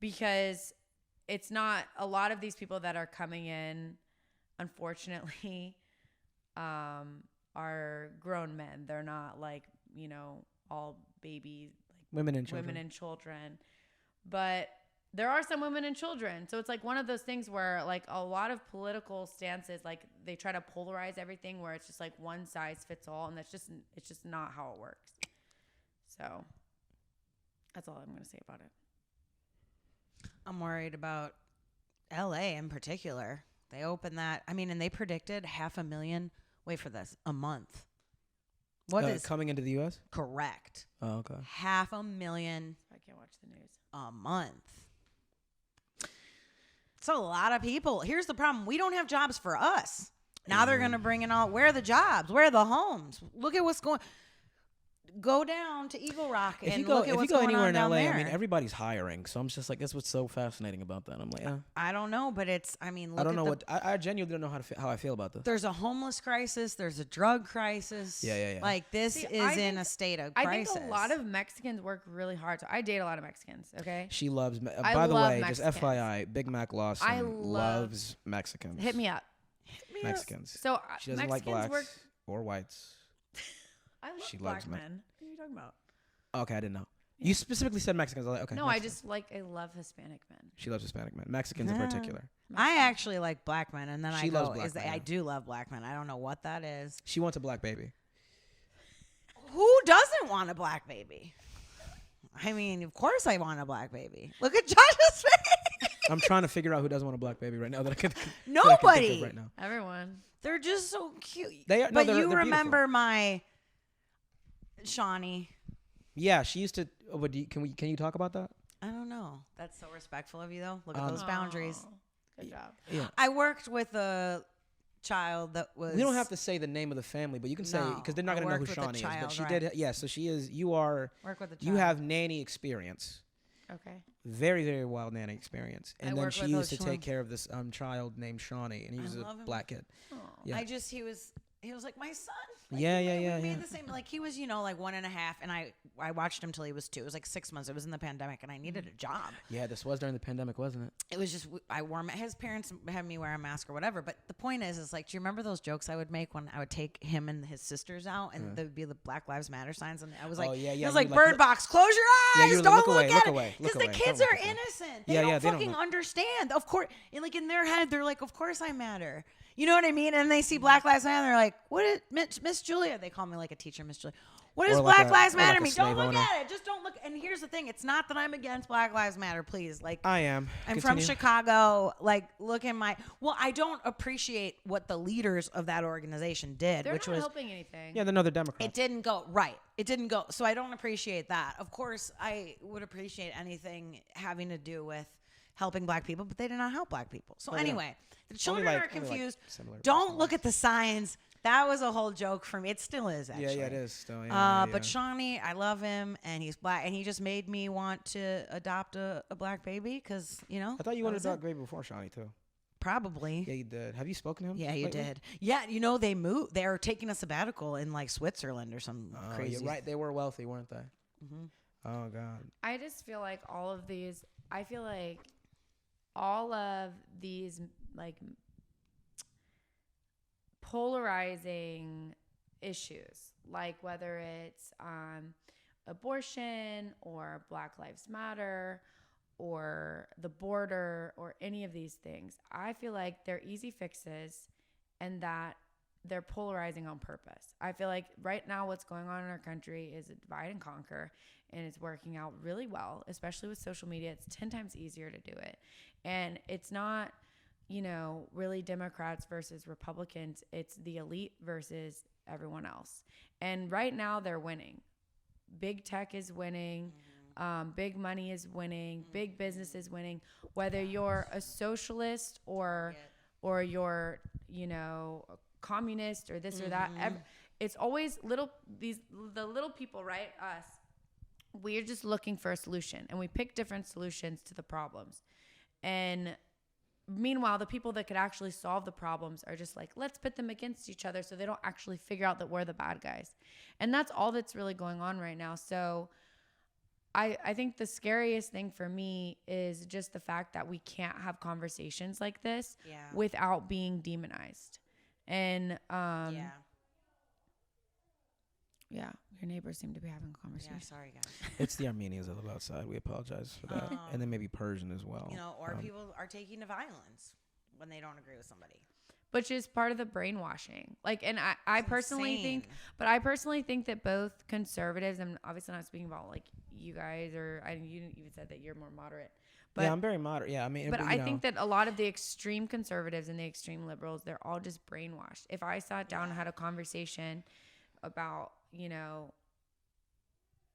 Speaker 2: because it's not a lot of these people that are coming in, unfortunately, are grown men. They're not like, all babies, like women and children. But there are some women and children. So it's like one of those things where like a lot of political stances, like they try to polarize everything where it's just like one size fits all. And it's just not how it works. So that's all I'm going to say about it.
Speaker 3: I'm worried about LA in particular. They opened that. I mean, and they predicted 500,000. Wait for this. A month. What is
Speaker 1: coming into the U.S.?
Speaker 3: Correct.
Speaker 1: Oh, okay.
Speaker 3: 500,000.
Speaker 2: I can't watch the news.
Speaker 3: A month. It's a lot of people. Here's the problem. We don't have jobs for us. Now they're going to bring in where are the jobs? Where are the homes? Look at what's going. Go down to Eagle Rock and look at what's going on down there.
Speaker 1: I mean, everybody's hiring. So I'm just like, that's what's so fascinating about that. I'm like,
Speaker 3: I don't know, but it's, I mean, look
Speaker 1: I don't know I genuinely don't know how I feel about this.
Speaker 3: There's a homeless crisis. There's a drug crisis.
Speaker 1: Yeah.
Speaker 3: Like this is in a state of crisis.
Speaker 2: I think a lot of Mexicans work really hard. So I date a lot of Mexicans. Okay.
Speaker 1: She loves, by the way, Mexicans. Just FYI, Big Mac Lawson loves Mexicans.
Speaker 2: Hit me up.
Speaker 1: Mexicans.
Speaker 2: So
Speaker 1: she doesn't like blacks or whites.
Speaker 2: I love
Speaker 1: she
Speaker 2: black
Speaker 1: loves
Speaker 2: men. What are you talking about?
Speaker 1: Okay, I didn't know. You specifically said Mexicans. I was like, okay.
Speaker 2: No,
Speaker 1: Mexicans.
Speaker 2: I love Hispanic men.
Speaker 1: She loves Hispanic men. Mexicans in
Speaker 3: Yeah.
Speaker 1: particular.
Speaker 3: I actually like black men, and then
Speaker 1: She
Speaker 3: I
Speaker 1: loves
Speaker 3: go,
Speaker 1: black men,
Speaker 3: I
Speaker 1: yeah.
Speaker 3: do love black men. I don't know what that is.
Speaker 1: She wants a black baby.
Speaker 3: Who doesn't want a black baby? I mean, of course I want a black baby. Look at Josh's face.
Speaker 1: I'm trying to figure out who doesn't want a black baby right now that I can.
Speaker 3: Nobody.
Speaker 1: Right now.
Speaker 2: Everyone.
Speaker 3: They're just so cute.
Speaker 1: They are, no,
Speaker 3: but
Speaker 1: they're
Speaker 3: you
Speaker 1: beautiful.
Speaker 3: remember my Shawnee?
Speaker 1: Yeah, she used to. Oh, but can you talk about that?
Speaker 3: I don't know. That's so respectful of you, though. Look at those boundaries.
Speaker 2: Good job.
Speaker 1: Yeah.
Speaker 3: I worked with a child that was.
Speaker 1: We don't have to say the name of the family, but you can say
Speaker 3: No,
Speaker 1: because they're not
Speaker 3: I
Speaker 1: going to know who
Speaker 3: worked with a
Speaker 1: Shawnee is. But
Speaker 3: child,
Speaker 1: she
Speaker 3: right.
Speaker 1: did. Yeah, so she is. You are.
Speaker 3: work with a child.
Speaker 1: You have nanny experience.
Speaker 2: Okay.
Speaker 1: Very, very wild nanny experience. And
Speaker 3: I
Speaker 1: then
Speaker 3: work
Speaker 1: she
Speaker 3: with
Speaker 1: used
Speaker 3: those
Speaker 1: to take
Speaker 3: children.
Speaker 1: care of this child named Shawnee, and he was a
Speaker 3: love him.
Speaker 1: black kid.
Speaker 2: Aw.
Speaker 1: Yeah.
Speaker 3: He was like my son. Like,
Speaker 1: Yeah,
Speaker 3: we
Speaker 1: yeah,
Speaker 3: made-
Speaker 1: yeah,
Speaker 3: We made
Speaker 1: yeah.
Speaker 3: the same. Like he was, like 1.5, and I watched him till he was 2. It was like 6 months. It was in the pandemic, and I needed a job.
Speaker 1: Yeah, this was during the pandemic, wasn't it?
Speaker 3: It was just I wore his parents had me wear a mask or whatever. But the point is like, do you remember those jokes I would make when I would take him and his sisters out, and there would be the Black Lives Matter signs, and I was like,
Speaker 1: Oh, yeah,
Speaker 3: it
Speaker 1: yeah,
Speaker 3: was
Speaker 1: you
Speaker 3: like
Speaker 1: like,
Speaker 3: Bird
Speaker 1: look-
Speaker 3: Box, close your
Speaker 1: Yeah,
Speaker 3: eyes,
Speaker 1: you were
Speaker 3: don't
Speaker 1: like,
Speaker 3: look,
Speaker 1: look away,
Speaker 3: at
Speaker 1: look
Speaker 3: it,
Speaker 1: away, look
Speaker 3: because the
Speaker 1: away,
Speaker 3: kids
Speaker 1: don't
Speaker 3: are
Speaker 1: look at them.
Speaker 3: innocent. They
Speaker 1: Yeah,
Speaker 3: don't
Speaker 1: yeah, they don't
Speaker 3: fucking
Speaker 1: look.
Speaker 3: understand. Of course, and like in their head, they're like, of course I matter. You know what I mean? And they see Black Lives Matter, they're like, what is Miss Julia? They call me like a teacher, Miss Julia. What does
Speaker 1: Or like
Speaker 3: Black
Speaker 1: a-
Speaker 3: Lives
Speaker 1: or like
Speaker 3: Matter
Speaker 1: a
Speaker 3: mean? Don't
Speaker 1: slave
Speaker 3: look
Speaker 1: owner.
Speaker 3: at it. Just don't look. And here's the thing: it's not that I'm against Black Lives Matter. Please, like
Speaker 1: I am.
Speaker 3: I'm
Speaker 1: Continue.
Speaker 3: from Chicago. Like, look at my. Well, I don't appreciate what the leaders of that organization did,
Speaker 2: They're
Speaker 3: which
Speaker 2: not
Speaker 3: was
Speaker 2: helping anything.
Speaker 1: Yeah, they're another Democrat.
Speaker 3: it didn't go right. It didn't go. So I don't appreciate that. Of course, I would appreciate anything having to do with helping black people, but they did not help black people. So
Speaker 1: Well, they don't.
Speaker 3: anyway, the children
Speaker 1: like-
Speaker 3: are
Speaker 1: only like
Speaker 3: confused.
Speaker 1: similar
Speaker 3: Don't
Speaker 1: personalities.
Speaker 3: look at the signs. That was a whole joke for me. It still is, actually.
Speaker 1: Yeah, it is still. Yeah,
Speaker 3: But
Speaker 1: yeah.
Speaker 3: Shawnee, I love him, and he's black, and he just made me want to adopt a black baby because,
Speaker 1: I thought you
Speaker 3: that
Speaker 1: wanted
Speaker 3: was
Speaker 1: to
Speaker 3: it.
Speaker 1: adopt baby before Shawnee too.
Speaker 3: Probably.
Speaker 1: Yeah, you did. Have you spoken to him?
Speaker 3: Yeah, you
Speaker 1: lately?
Speaker 3: did. Yeah, they moved. They are taking a sabbatical in like Switzerland or some
Speaker 1: Oh,
Speaker 3: crazy.
Speaker 1: you're right. They were wealthy, weren't they?
Speaker 3: Mm-hmm.
Speaker 1: Oh God.
Speaker 2: I just feel like all of these, I feel like all of these like polarizing issues, like whether it's abortion or Black Lives Matter or the border or any of these things, I feel like they're easy fixes and that they're polarizing on purpose. I feel like right now what's going on in our country is a divide and conquer, and it's working out really well, especially with social media. It's 10 times easier to do it. And it's not, really Democrats versus Republicans. It's the elite versus everyone else. And right now they're winning. Big tech is winning. Big money is winning. Big business is winning. Whether you're a socialist or you're, a communist or this or that, it's always the little people, right? Us. We're just looking for a solution, and we pick different solutions to the problems. And meanwhile, the people that could actually solve the problems are just like, let's pit them against each other so they don't actually figure out that we're the bad guys. And that's all that's really going on right now. So I think the scariest thing for me is just the fact that we can't have conversations like this without being demonized. And yeah, your neighbors seem to be having a conversation.
Speaker 3: Yeah, sorry guys.
Speaker 1: It's the Armenians that live outside. We apologize for that, and then maybe Persian as well.
Speaker 3: Or people are taking to violence when they don't agree with somebody.
Speaker 2: Which is part of the brainwashing. Like, and I personally
Speaker 3: insane.
Speaker 2: I personally think that both conservatives, and obviously not speaking about like you guys, or you even said that you're more moderate. But,
Speaker 1: yeah, I'm very moderate. Yeah, I mean,
Speaker 2: but I think that a lot of the extreme conservatives and the extreme liberals, they're all just brainwashed. If I sat down and had a conversation about,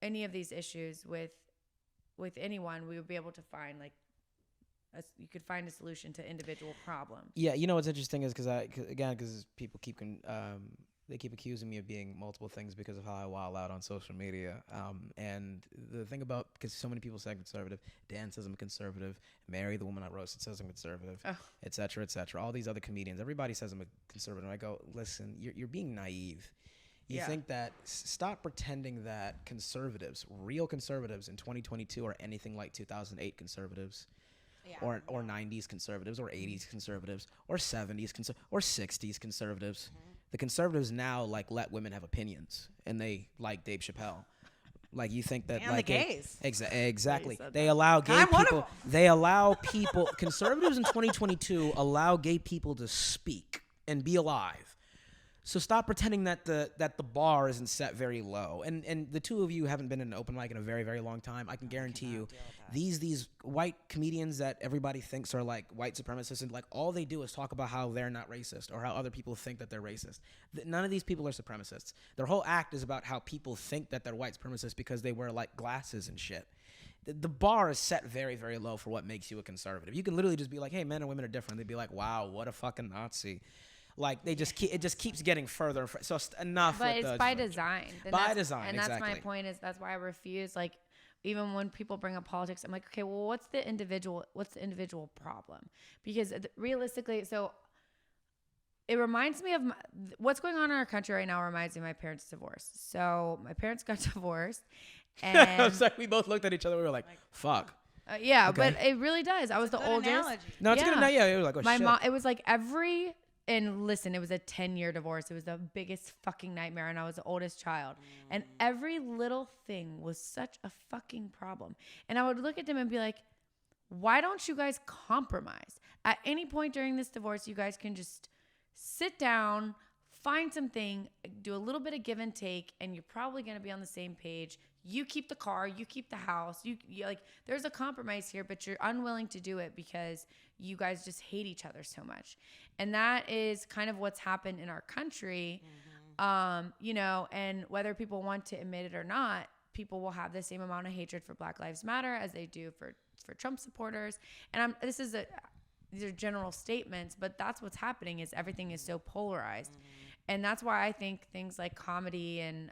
Speaker 2: any of these issues with anyone, we would be able to find you could find a solution to individual problems.
Speaker 1: Yeah, what's interesting is because people keep they keep accusing me of being multiple things because of how I wild out on social media. And the thing about, because so many people say I'm conservative, Dan says I'm a conservative, Mary, the woman I roasted, says I'm conservative, et cetera, et cetera. All these other comedians, everybody says I'm a conservative. And I go, listen, you're being naive. You think that, stop pretending that conservatives, real conservatives in 2022 are anything like 2008 conservatives. Or 90s conservatives, or 80s conservatives, or 70s or 60s conservatives. The conservatives now let women have opinions, and they like Dave Chappelle. Like you think that
Speaker 3: And
Speaker 1: like
Speaker 3: the gays.
Speaker 1: Exactly.
Speaker 2: said
Speaker 1: They
Speaker 2: that.
Speaker 1: allow gay
Speaker 3: I'm one of
Speaker 1: people.
Speaker 3: them.
Speaker 1: They allow people. Conservatives in 2022 allow gay people to speak and be alive. So stop pretending that the bar isn't set very low. And the two of you haven't been in an open mic in a very, very long time. I can guarantee you, these white comedians that everybody thinks are like white supremacists, and like all they do is talk about how they're not racist or how other people think that they're racist. None of these people are supremacists. Their whole act is about how people think that they're white supremacists because they wear like glasses and shit. The bar is set very, very low for what makes you a conservative. You can literally just be like, hey, men and women are different. They'd be like, wow, what a fucking Nazi. Like it just keeps getting further and further. So enough.
Speaker 2: But
Speaker 1: with
Speaker 2: it's
Speaker 1: the
Speaker 2: by design.
Speaker 1: By design,
Speaker 2: and
Speaker 1: exactly.
Speaker 2: that's my point. Is that's why I refuse. Like, even when people bring up politics, I'm like, okay, well, what's the individual problem? Because realistically, so it reminds me of what's going on in our country right now. Reminds me of my parents' divorce. So my parents got divorced, and
Speaker 1: I was like, we both looked at each other. We were like, fuck.
Speaker 2: yeah,
Speaker 1: Okay.
Speaker 2: but it really does. I was the oldest.
Speaker 3: Analogy.
Speaker 1: No, it's
Speaker 2: Yeah.
Speaker 1: good. Yeah, it was like, oh,
Speaker 2: My
Speaker 1: shit.
Speaker 2: mom. It was like every. And listen, it was a 10-year divorce. It was the biggest fucking nightmare. And I was the oldest child. And every little thing was such a fucking problem. And I would look at them and be like, why don't you guys compromise? At any point during this divorce, you guys can just sit down, find something, do a little bit of give and take, and you're probably going to be on the same page. You keep the car, you keep the house. You like, there's a compromise here, but you're unwilling to do it because you guys just hate each other so much. And that is kind of what's happened in our country. You know, and whether people want to admit it or not, people will have the same amount of hatred for Black Lives Matter as they do for Trump supporters. And these are general statements, but that's what's happening is everything is so polarized. And that's why I think things like comedy and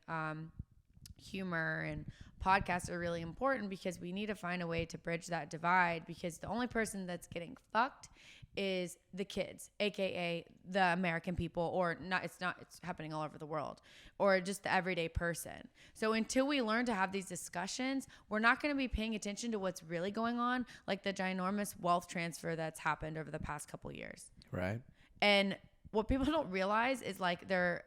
Speaker 2: humor and podcasts are really important, because we need to find a way to bridge that divide, because the only person that's getting fucked is the kids, aka the American people, or not, it's happening all over the world, or just the everyday person. So until we learn to have these discussions, we're not going to be paying attention to what's really going on, like the ginormous wealth transfer that's happened over the past couple years.
Speaker 1: Right.
Speaker 2: And what people don't realize is like they're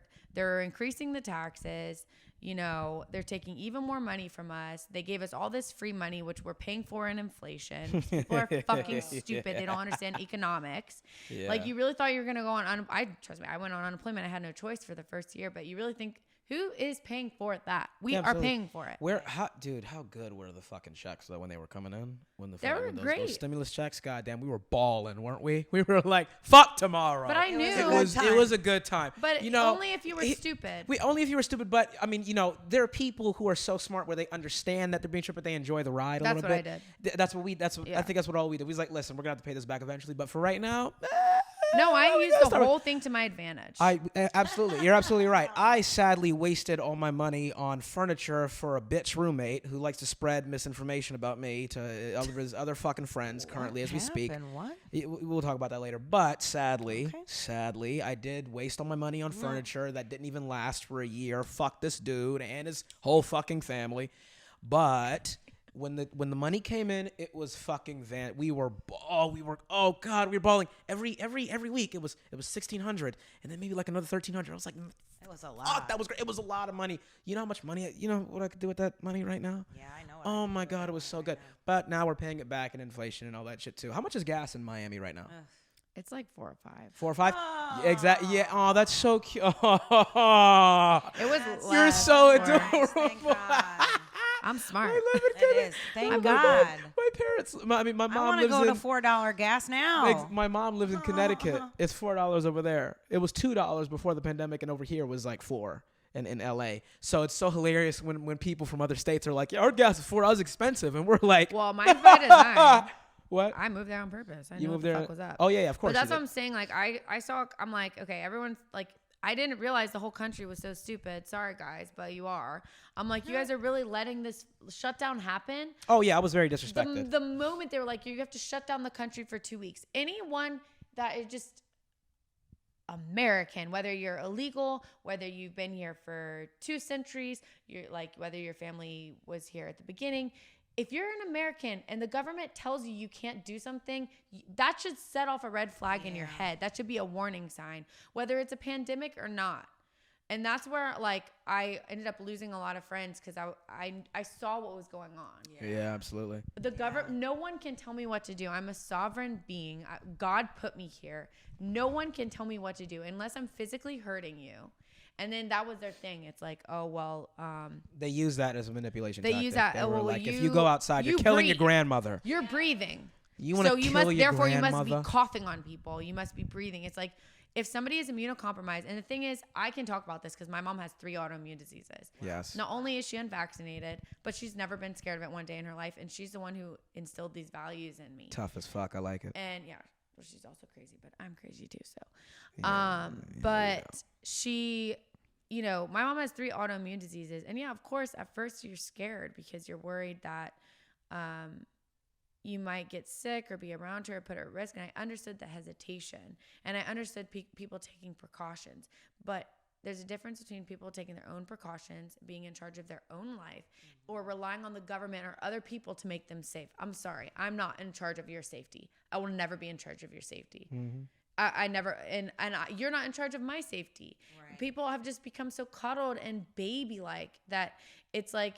Speaker 2: increasing the taxes. You know, they're taking even more money from us. They gave us all this free money, which we're paying for in inflation. People are fucking stupid. They don't understand economics.
Speaker 1: Yeah.
Speaker 2: Like, you really thought you were going to go on, trust me, I went on unemployment. I had no choice for the first year, but you really think, who is paying for that? We are paying for it.
Speaker 1: How good were the fucking checks though when they were coming in?
Speaker 2: They were great.
Speaker 1: Those stimulus checks, goddamn, we were balling, weren't we? We were like, fuck tomorrow.
Speaker 2: But I knew
Speaker 1: it was a good time.
Speaker 2: But
Speaker 1: you know,
Speaker 2: only if you were stupid.
Speaker 1: Only if you were stupid. But I mean, you know, there are people who are so smart where they understand that they're being tripped, but they enjoy the ride a little bit.
Speaker 2: That's what I did.
Speaker 1: I think that's what all we did. We was like, listen, we're gonna have to pay this back eventually, but for right now.
Speaker 2: No, I used the whole thing to my advantage.
Speaker 1: Absolutely. You're absolutely right. I sadly wasted all my money on furniture for a bitch roommate who likes to spread misinformation about me to his other fucking friends currently as we speak.
Speaker 3: What?
Speaker 1: We'll talk about that later. But sadly, I did waste all my money on furniture that didn't even last for a year. Fuck this dude and his whole fucking family. But when the money came in, it was fucking we were balling every week. It was $1,600 and then maybe like another $1,300. I was like,
Speaker 3: It was a lot.
Speaker 1: fuck, that was great. It was a lot of money. You know how much money? You know what I could do with that money right now?
Speaker 3: Yeah, I know.
Speaker 1: Oh my god, it was so good. But now we're paying it back in inflation and all that shit too. How much is gas in Miami right now?
Speaker 2: It's like 4 or 5.
Speaker 1: 4 or 5?
Speaker 3: Oh.
Speaker 1: Exactly. Yeah. Oh, that's so cute.
Speaker 2: It was
Speaker 1: You're
Speaker 2: less
Speaker 1: so
Speaker 2: for-
Speaker 1: adorable.
Speaker 3: Thank God.
Speaker 2: I'm smart.
Speaker 1: I live in
Speaker 3: It
Speaker 1: Connecticut.
Speaker 3: is. Thank
Speaker 2: I'm
Speaker 3: God.
Speaker 1: My parents. My
Speaker 3: I
Speaker 1: mom
Speaker 3: want to
Speaker 1: lives
Speaker 3: go
Speaker 1: in.
Speaker 3: to $4 gas now.
Speaker 1: My mom lives in Connecticut. It's $4 over there. It was $2 before the pandemic, and over here was like $4 in LA. So it's so hilarious when people from other states are like, "Yeah, our gas is $4 expensive," and we're like,
Speaker 2: Well, mine's by design.
Speaker 1: "What?
Speaker 2: I moved there on purpose. I
Speaker 1: You
Speaker 2: knew
Speaker 1: moved
Speaker 2: what the
Speaker 1: there?
Speaker 2: fuck was up.
Speaker 1: Oh yeah, of course."
Speaker 2: But that's
Speaker 1: you
Speaker 2: what
Speaker 1: did.
Speaker 2: I'm saying. Like, I saw, I'm like, okay, everyone's like, I didn't realize the whole country was so stupid. Sorry, guys, but you are. I'm like, you guys are really letting this shutdown happen.
Speaker 1: Oh yeah, I was very disrespected.
Speaker 2: The moment they were like, you have to shut down the country for 2 weeks. Anyone that is just American, whether you're illegal, whether you've been here for 2 centuries, you're like, whether your family was here at the beginning, if you're an American and the government tells you can't do something, that should set off a red flag in your head. That should be a warning sign, whether it's a pandemic or not. And that's where like I ended up losing a lot of friends because I saw what was going on.
Speaker 1: Yeah, absolutely.
Speaker 2: The government, no one can tell me what to do. I'm a sovereign being. God put me here. No one can tell me what to do unless I'm physically hurting you. And then that was their thing. It's like, oh, well.
Speaker 1: They use that as a manipulation
Speaker 2: They
Speaker 1: tactic.
Speaker 2: use that.
Speaker 1: They were
Speaker 2: Well,
Speaker 1: like, if you go outside, you're killing your grandmother.
Speaker 2: You're breathing.
Speaker 1: You want to kill your
Speaker 2: therefore,
Speaker 1: grandmother?
Speaker 2: you must be coughing on people. You must be breathing. It's like, if somebody is immunocompromised, and the thing is, I can talk about this because my mom has 3 autoimmune diseases.
Speaker 1: Yes.
Speaker 2: Not only is she unvaccinated, but she's never been scared of it one day in her life. And she's the one who instilled these values in me.
Speaker 1: Tough as fuck. I like it.
Speaker 2: And yeah, well, she's also crazy, but I'm crazy too. So, but she, you know, my mom has 3 autoimmune diseases. And yeah, of course, at first you're scared because you're worried that you might get sick or be around her or put her at risk. And I understood the hesitation and I understood people taking precautions, but there's a difference between people taking their own precautions, being in charge of their own life, or relying on the government or other people to make them safe. I'm sorry. I'm not in charge of your safety. I will never be in charge of your safety. I never, and you're not in charge of my safety. Right. People have just become so cuddled and baby-like that it's like,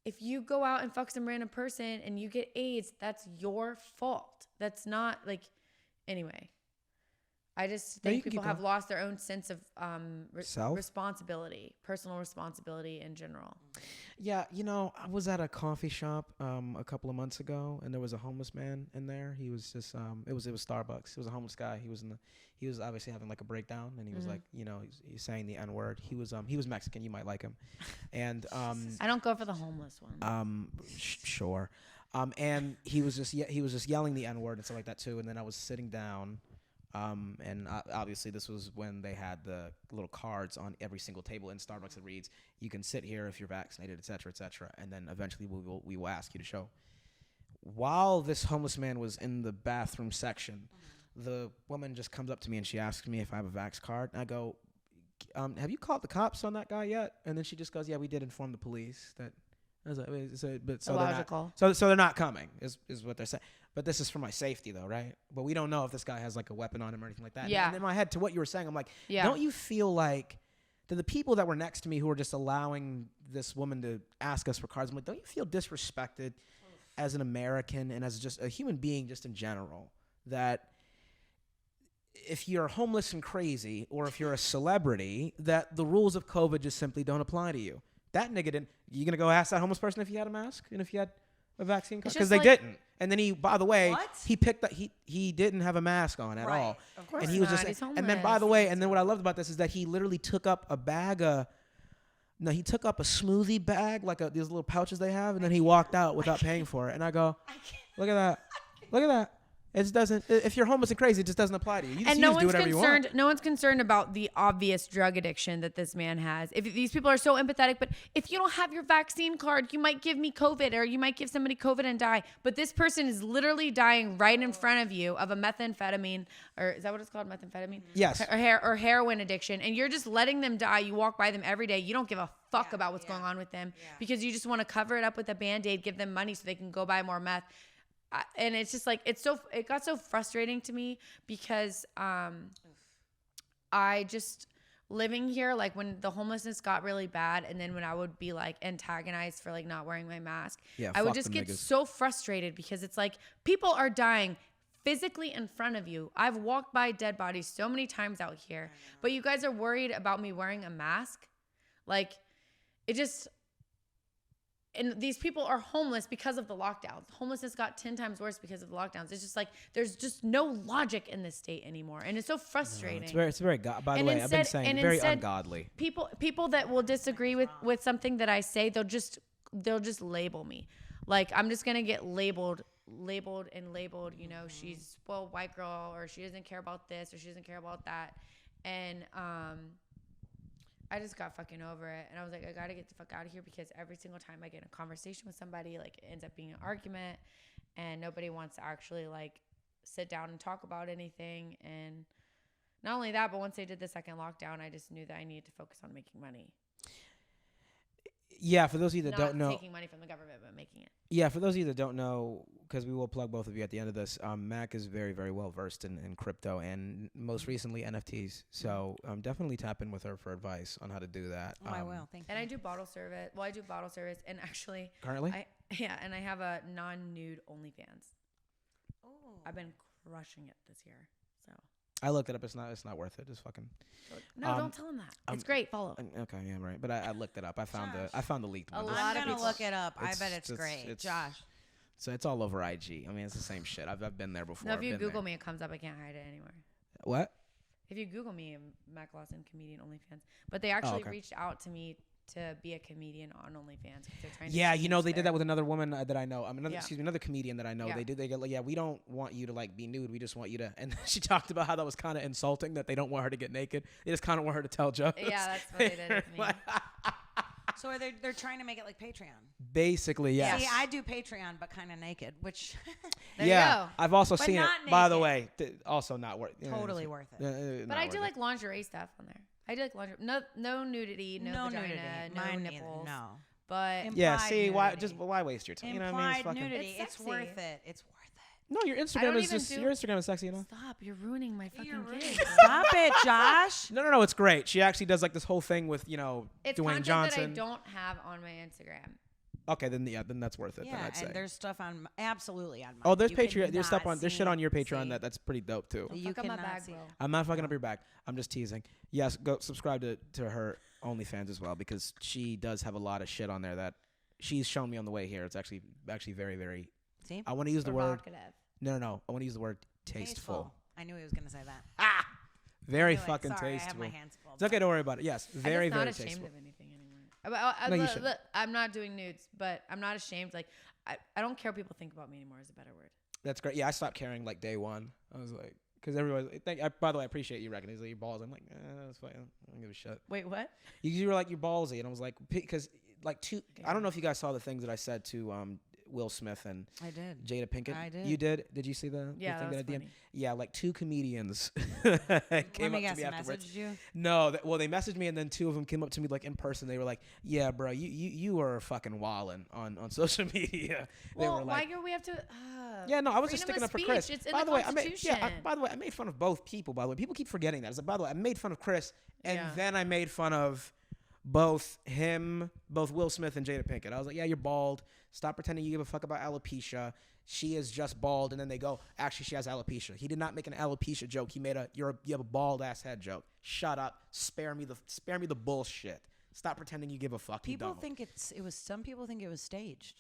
Speaker 2: if you go out and fuck some random person and you get AIDS, that's your fault. That's not like, anyway. I just think people have lost their own sense of responsibility, personal responsibility in general.
Speaker 1: Yeah, you know, I was at a coffee shop a couple of months ago, and there was a homeless man in there. He was just it was Starbucks. It was a homeless guy. He was obviously having like a breakdown, and he was like, you know, he's saying the N-word. He was Mexican. You might like him, and
Speaker 2: I don't go for the homeless one.
Speaker 1: Sure, and he was just yelling the N-word and stuff like that too. And then I was sitting down. And obviously this was when they had the little cards on every single table in Starbucks that reads, you can sit here if you're vaccinated, et cetera, et cetera. And then eventually we will ask you to show. While this homeless man was in the bathroom section, the woman just comes up to me and she asks me if I have a vax card. And I go, have you called the cops on that guy yet? And then she just goes, yeah, we did inform the police that.
Speaker 2: Illogical.
Speaker 1: So they're not coming, is what they're saying. But this is for my safety, though, right? But we don't know if this guy has like a weapon on him or anything like that.
Speaker 2: Yeah.
Speaker 1: And in my head, to what you were saying, I'm like, don't you feel like the people that were next to me who were just allowing this woman to ask us for cards, I'm like, don't you feel disrespected as an American and as just a human being, just in general, that if you're homeless and crazy, or if you're a celebrity, that the rules of COVID just simply don't apply to you? That nigga didn't. You gonna go ask that homeless person if he had a mask and if he had a vaccine card? Because they didn't. And then he, by the way, he picked up. He didn't have a mask on at all.
Speaker 2: Of course,
Speaker 1: and he was
Speaker 2: not.
Speaker 1: just. And then, by the way, and then what I loved about this is that he literally took up a bag of. No, he took up a smoothie bag, like these little pouches they have, and then he walked out without paying for it. And I go, look at that, look at that. It doesn't. If you're homeless and crazy, it just doesn't apply to you. You just, do whatever you want.
Speaker 2: No one's concerned about the obvious drug addiction that this man has. If these people are so empathetic, but if you don't have your vaccine card, you might give me COVID, or you might give somebody COVID and die. But this person is literally dying right in front of you of a methamphetamine, or is that what it's called, methamphetamine?
Speaker 1: Yes.
Speaker 2: Or heroin addiction, and you're just letting them die. You walk by them every day. You don't give a fuck about what's going on with them because you just want to cover it up with a Band-Aid, give them money so they can go buy more meth. And it's just like, it got so frustrating to me because I just living here, like when the homelessness got really bad, and then when I would be like antagonized for like not wearing my mask, I would just get so frustrated because it's like people are dying physically in front of you. I've walked by dead bodies so many times out here, but you guys are worried about me wearing a mask. Like, it just... And these people are homeless because of the lockdowns. Homelessness got 10 times worse because of the lockdowns. It's just like, there's just no logic in this state anymore. And it's so frustrating.
Speaker 1: No, it's very by the way, I've been saying very ungodly.
Speaker 2: People that will disagree with something that I say, they'll just label me. Like, I'm just going to get labeled, you know, she's a spoiled white girl, or she doesn't care about this, or she doesn't care about that. And, I just got fucking over it. And I was like, I got to get the fuck out of here, because every single time I get in a conversation with somebody, like, it ends up being an argument, and nobody wants to actually like sit down and talk about anything. And not only that, but once they did the second lockdown, I just knew that I needed to focus on making money.
Speaker 1: Yeah, for those of you that
Speaker 2: Not
Speaker 1: don't know,
Speaker 2: taking money from the government, but making it.
Speaker 1: Yeah, for those of you that don't know, because we will plug both of you at the end of this. Mac is very, very well versed in crypto and most recently NFTs. So definitely tap in with her for advice on how to do that.
Speaker 3: I will. Thank you.
Speaker 2: And I do bottle service. Well, I do bottle service, and actually,
Speaker 1: Currently?
Speaker 2: and I have a non-nude OnlyFans.
Speaker 3: Oh.
Speaker 2: I've been crushing it this year. So
Speaker 1: I looked it up. It's not worth it. Just fucking.
Speaker 2: no, don't tell him that. It's great. Follow.
Speaker 1: Okay, yeah, right. But I looked it up. I found the leaked one.
Speaker 2: lot of
Speaker 3: I'm gonna
Speaker 2: people-
Speaker 3: look it up. I
Speaker 1: It's-
Speaker 3: bet it's great.
Speaker 1: it's-
Speaker 3: Josh.
Speaker 1: So it's all over IG. I mean, it's the same shit. I've been there before.
Speaker 2: No, if
Speaker 1: I've
Speaker 2: you
Speaker 1: been
Speaker 2: Google
Speaker 1: there.
Speaker 2: me, it comes up. I can't hide it anywhere.
Speaker 1: What?
Speaker 2: If you Google me, I'm Mac Lawson, comedian OnlyFans. But they actually
Speaker 1: okay.
Speaker 2: reached out to me to be a comedian on OnlyFans because they're trying to.
Speaker 1: Yeah, you know
Speaker 2: change
Speaker 1: they did
Speaker 2: their-
Speaker 1: that with another woman that I know.
Speaker 2: Yeah.
Speaker 1: Another comedian that I know.
Speaker 2: Yeah.
Speaker 1: They go like, yeah, we don't want you to like be nude. We just want you to. And she talked about how that was kind of insulting that they don't want her to get naked. They just kind of want her to tell jokes.
Speaker 2: Yeah, that's what they did with me.
Speaker 3: So they're trying to make it like Patreon.
Speaker 1: Basically, yes.
Speaker 3: See, I do Patreon, but kind of naked, which
Speaker 2: There
Speaker 1: yeah,
Speaker 2: you go.
Speaker 1: I've also
Speaker 3: But
Speaker 1: seen it.
Speaker 3: not
Speaker 1: By the
Speaker 3: naked.
Speaker 1: way, also not worth.
Speaker 3: totally worth it.
Speaker 2: But I do like lingerie stuff on there. I do like lingerie. No nudity, no vagina,
Speaker 3: nudity.
Speaker 2: no
Speaker 3: Mine neither.
Speaker 2: nipples.
Speaker 3: No.
Speaker 2: But
Speaker 1: Yeah,
Speaker 3: Implied
Speaker 1: see
Speaker 3: nudity.
Speaker 1: why waste your time? You know what I mean? It's
Speaker 3: Implied
Speaker 1: fucking,
Speaker 3: nudity.
Speaker 2: It's
Speaker 3: It's
Speaker 2: sexy.
Speaker 3: worth it. It's worth it.
Speaker 1: no, your
Speaker 2: don't
Speaker 1: Instagram is
Speaker 2: even
Speaker 1: just
Speaker 2: do-
Speaker 1: your Instagram is sexy, you know.
Speaker 2: stop, you're ruining my fucking
Speaker 3: You're
Speaker 2: gig.
Speaker 3: Stop it, Josh.
Speaker 1: No, it's great. She actually does like this whole thing with
Speaker 2: It's
Speaker 1: Dwayne
Speaker 2: content
Speaker 1: Johnson.
Speaker 2: that I don't have on my Instagram.
Speaker 1: Okay, then that's worth it. then
Speaker 3: Yeah,
Speaker 1: I'd say.
Speaker 3: and there's stuff on absolutely on mine.
Speaker 1: Oh, there's
Speaker 3: You
Speaker 1: Patreon.
Speaker 3: could
Speaker 1: There's stuff
Speaker 3: not
Speaker 1: on. There's
Speaker 3: see-
Speaker 1: shit on your Patreon
Speaker 3: see.
Speaker 1: that's pretty dope too.
Speaker 2: Don't
Speaker 3: You
Speaker 2: fuck up my
Speaker 3: cannot
Speaker 2: bag,
Speaker 3: see
Speaker 2: bro.
Speaker 3: it.
Speaker 1: I'm not fucking up your back. I'm just teasing. Yes, go subscribe to her OnlyFans as well because she does have a lot of shit on there that she's shown me on the way here. It's actually very, very.
Speaker 3: See?
Speaker 1: I want to use the word.
Speaker 2: Provocative.
Speaker 1: No. I want to use the word tasteful.
Speaker 3: I knew he was gonna say that.
Speaker 1: Ah, very
Speaker 3: Knew it.
Speaker 1: fucking
Speaker 3: Sorry, I have
Speaker 1: tasteful.
Speaker 3: my hands full.
Speaker 1: It's okay. Don't worry about it. Yes, very,
Speaker 2: I'm just
Speaker 1: very
Speaker 2: not ashamed
Speaker 1: tasteful.
Speaker 2: of anything anymore.
Speaker 1: No, you shouldn't.
Speaker 2: Look, I'm not doing nudes, but I'm not ashamed. Like I don't care what people think about me anymore. Is a better word.
Speaker 1: That's great. Yeah, I stopped caring like day one. I was like, because everybody. By the way, I appreciate you recognizing your balls. I'm like, that's fine. I don't give a shit.
Speaker 2: Wait, what?
Speaker 1: You were like, you're ballsy, and I was like, because like I don't know if you guys saw the things that I said to Will Smith and
Speaker 3: I did.
Speaker 1: Jada Pinkett.
Speaker 3: I did.
Speaker 1: You did? Did you see the
Speaker 2: Yeah,
Speaker 1: thing
Speaker 2: that
Speaker 1: that
Speaker 2: was
Speaker 1: I
Speaker 2: funny.
Speaker 1: Yeah, like two comedians
Speaker 3: Let
Speaker 1: came
Speaker 3: me
Speaker 1: up
Speaker 3: guess.
Speaker 1: to me afterwards.
Speaker 3: Messaged you.
Speaker 1: No, they messaged me, and then two of them came up to me like in person. They were like, "Yeah, bro, you are fucking wildin' on social media." They
Speaker 2: Well,
Speaker 1: were
Speaker 2: why
Speaker 1: like,
Speaker 2: do we have to?
Speaker 1: yeah, no, I was just
Speaker 2: freedom
Speaker 1: sticking
Speaker 2: of
Speaker 1: up for
Speaker 2: speech.
Speaker 1: Chris.
Speaker 2: It's in
Speaker 1: by
Speaker 2: the
Speaker 1: the way,
Speaker 2: Constitution.
Speaker 1: by the way, I made fun of both people. By the way, people keep forgetting that. By the way, I made fun of Chris, and
Speaker 2: Yeah.
Speaker 1: then I made fun of both Will Smith and Jada Pinkett. I was like, yeah, you're bald. Stop pretending you give a fuck about alopecia. She is just bald, and then they go, actually, she has alopecia. He did not make an alopecia joke. He made you have a bald ass head joke. Shut up. Spare me the bullshit. Stop pretending you give a fuck. You
Speaker 3: People
Speaker 1: don't.
Speaker 3: think some people think it was staged.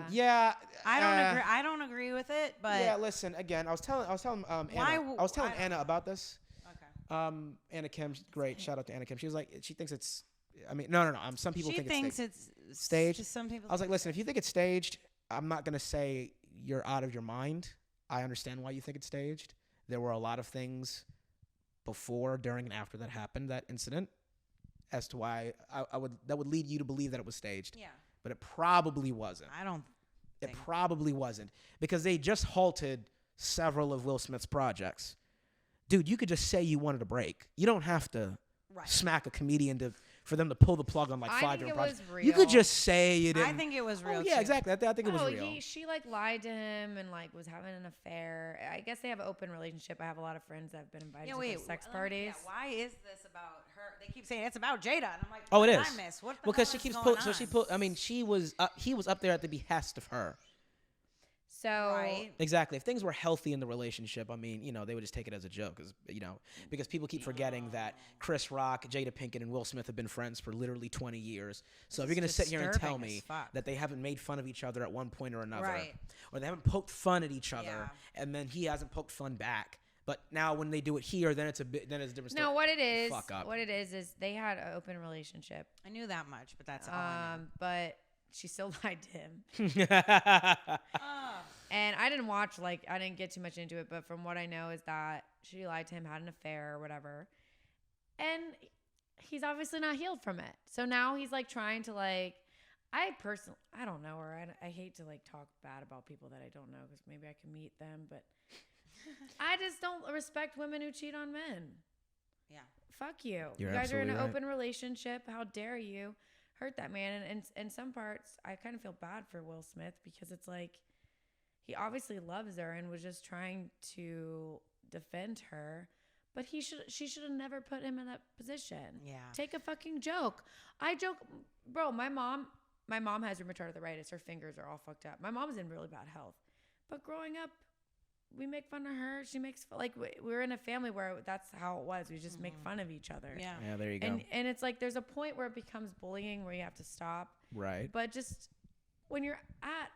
Speaker 1: Yeah.
Speaker 3: I don't agree. I don't agree with it, but
Speaker 1: Yeah, listen. Again, I was telling Anna.
Speaker 3: Why
Speaker 1: I was telling
Speaker 3: I-
Speaker 1: Anna about this.
Speaker 3: okay.
Speaker 1: Anna Kim, great. Shout out to Anna Kim. She was like, she thinks it's. I mean, no. Some people
Speaker 3: She
Speaker 1: think
Speaker 3: thinks
Speaker 1: it's
Speaker 3: it's
Speaker 1: staged.
Speaker 3: Just some people.
Speaker 1: I was like, listen, if you think it's staged, I'm not gonna say you're out of your mind. I understand why you think it's staged. There were a lot of things before, during, and after that happened, that incident, as to why that would lead you to believe that it was staged.
Speaker 3: Yeah.
Speaker 1: But it probably wasn't.
Speaker 3: I don't.
Speaker 1: It
Speaker 3: think.
Speaker 1: probably wasn't because they just halted several of Will Smith's projects. Dude, you could just say you wanted a break. You don't have to
Speaker 3: Right.
Speaker 1: smack a comedian for them to pull the plug on like
Speaker 2: I
Speaker 1: 5
Speaker 2: think
Speaker 1: different
Speaker 2: it was
Speaker 1: projects.
Speaker 2: real.
Speaker 1: You could just say you didn't.
Speaker 3: I think it was real.
Speaker 1: Oh yeah,
Speaker 3: too.
Speaker 1: exactly. I think it was
Speaker 2: Oh,
Speaker 1: real.
Speaker 2: she like lied to him and like was having an affair. I guess they have an open relationship. I have a lot of friends that have been invited
Speaker 3: Yeah,
Speaker 2: to
Speaker 3: wait.
Speaker 2: their sex
Speaker 3: Yeah,
Speaker 2: parties.
Speaker 3: why is this about her? They keep saying it's about Jada, and I'm like,
Speaker 1: Oh,
Speaker 3: what
Speaker 1: it
Speaker 3: did
Speaker 1: is.
Speaker 3: I miss? What the
Speaker 1: Because
Speaker 3: hell
Speaker 1: she
Speaker 3: is
Speaker 1: keeps
Speaker 3: going
Speaker 1: so she
Speaker 3: on?
Speaker 1: put. I mean, he was up there at the behest of her.
Speaker 2: So
Speaker 3: Right.
Speaker 1: Exactly. If things were healthy in the relationship, I mean, they would just take it as a joke, because people keep forgetting that Chris Rock, Jada Pinkett, and Will Smith have been friends for literally 20 years. So if you're gonna sit here and tell
Speaker 3: disturbing
Speaker 1: me
Speaker 3: as fuck.
Speaker 1: that they haven't made fun of each other at one point or another,
Speaker 3: Right.
Speaker 1: or they haven't poked fun at each other,
Speaker 3: Yeah.
Speaker 1: and then he hasn't poked fun back, but now when they do it here, then it's a different story.
Speaker 2: no, what it is,
Speaker 1: Fuck up.
Speaker 2: what it is they had an open relationship.
Speaker 3: I knew that much, but that's all. I knew.
Speaker 2: But she still lied to him.
Speaker 3: Oh.
Speaker 2: And I didn't watch, I didn't get too much into it, but from what I know is that she lied to him, had an affair or whatever. And he's obviously not healed from it. So now he's trying to I don't know her. I hate to talk bad about people that I don't know because maybe I can meet them, but I just don't respect women who cheat on men.
Speaker 3: Yeah.
Speaker 2: Fuck you.
Speaker 1: You're
Speaker 2: You guys are in an
Speaker 1: absolutely right.
Speaker 2: open relationship. How dare you hurt that man? And in some parts, I kind of feel bad for Will Smith because it's He obviously loves her and was just trying to defend her. But she should have never put him in that position.
Speaker 3: Yeah.
Speaker 2: Take a fucking joke. I joke, bro. My mom has rheumatoid arthritis. Her fingers are all fucked up. My mom's in really bad health. But growing up, we make fun of her. She makes like we're in a family where that's how it was. We just make fun of each other.
Speaker 3: Yeah.
Speaker 1: Yeah, there you go.
Speaker 2: And it's like there's a point where it becomes bullying where you have to stop.
Speaker 1: Right.
Speaker 2: But just when you're at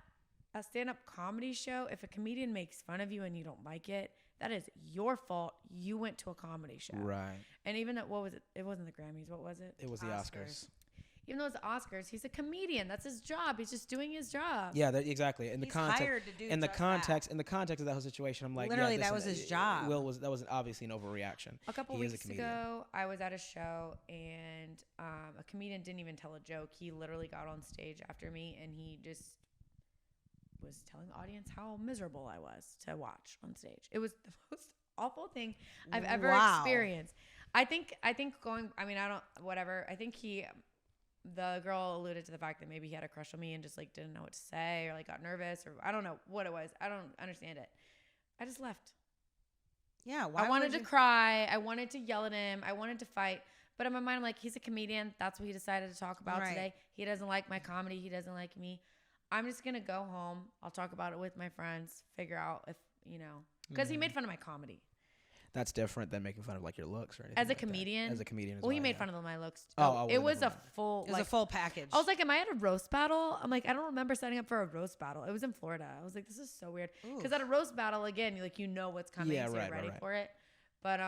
Speaker 2: a stand-up comedy show, if a comedian makes fun of you and you don't like it, that is your fault. You went to a comedy show.
Speaker 1: Right.
Speaker 2: And even what was it? It wasn't the Grammys. What was it?
Speaker 1: It was the Oscars.
Speaker 2: Even though it's the Oscars, he's a comedian. That's his job. He's just doing his job.
Speaker 1: Yeah, exactly. In the
Speaker 3: He's
Speaker 1: context,
Speaker 3: hired to do
Speaker 1: in the
Speaker 3: just
Speaker 1: context, in the context of that whole situation, I'm like,
Speaker 3: Literally,
Speaker 1: yeah,
Speaker 3: that was his job.
Speaker 1: That was obviously an overreaction.
Speaker 2: A couple
Speaker 1: He is a
Speaker 2: weeks
Speaker 1: comedian.
Speaker 2: ago, I was at a show and a comedian didn't even tell a joke. He literally got on stage after me and he just was telling the audience how miserable I was to watch on stage. It was the most awful thing I've ever experienced. I think going, I mean, I don't, whatever. I think the girl alluded to the fact that maybe he had a crush on me and just like didn't know what to say or like got nervous or I don't know what it was. I don't understand it. I just left.
Speaker 3: Yeah.
Speaker 2: I wanted to cry. I wanted to yell at him. I wanted to fight. But in my mind, I'm like, he's a comedian. That's what he decided to talk about today. He doesn't like my comedy. He doesn't like me. I'm just going to go home. I'll talk about it with my friends, figure out if, because he made fun of my comedy.
Speaker 1: That's different than making fun of like your looks or anything.
Speaker 2: As a
Speaker 1: like
Speaker 2: comedian?
Speaker 1: That. As a comedian as
Speaker 2: Well,
Speaker 1: well.
Speaker 2: he made fun of my looks.
Speaker 1: It
Speaker 2: was a full
Speaker 3: It was a full package.
Speaker 2: I was like, am I at a roast battle? I'm like, I don't remember signing up for a roast battle. It was in Florida. I was like, this is so weird. Because at a roast battle, again, you know what's coming,
Speaker 1: Yeah,
Speaker 2: so
Speaker 1: right,
Speaker 2: you're ready
Speaker 1: right.
Speaker 2: for it. But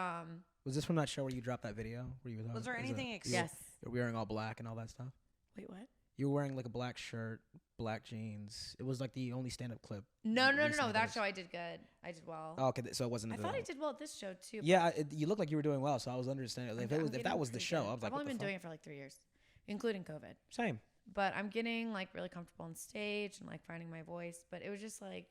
Speaker 1: was this from that show where you dropped that video? Where you
Speaker 3: Was there anything
Speaker 2: yes.
Speaker 1: You're wearing all black and all that stuff?
Speaker 2: Wait, what?
Speaker 1: You were wearing like a black shirt, black jeans. It was like the only stand-up clip.
Speaker 2: No. That show I did good. I did well.
Speaker 1: Oh, okay, so it wasn't.
Speaker 2: I thought I did well at this show too.
Speaker 1: Yeah, you looked like you were doing well, so I was understanding. If that was the show, I was like,
Speaker 2: I've only been doing it for like 3 years, including COVID.
Speaker 1: Same.
Speaker 2: But I'm getting like really comfortable on stage and like finding my voice. But it was just like,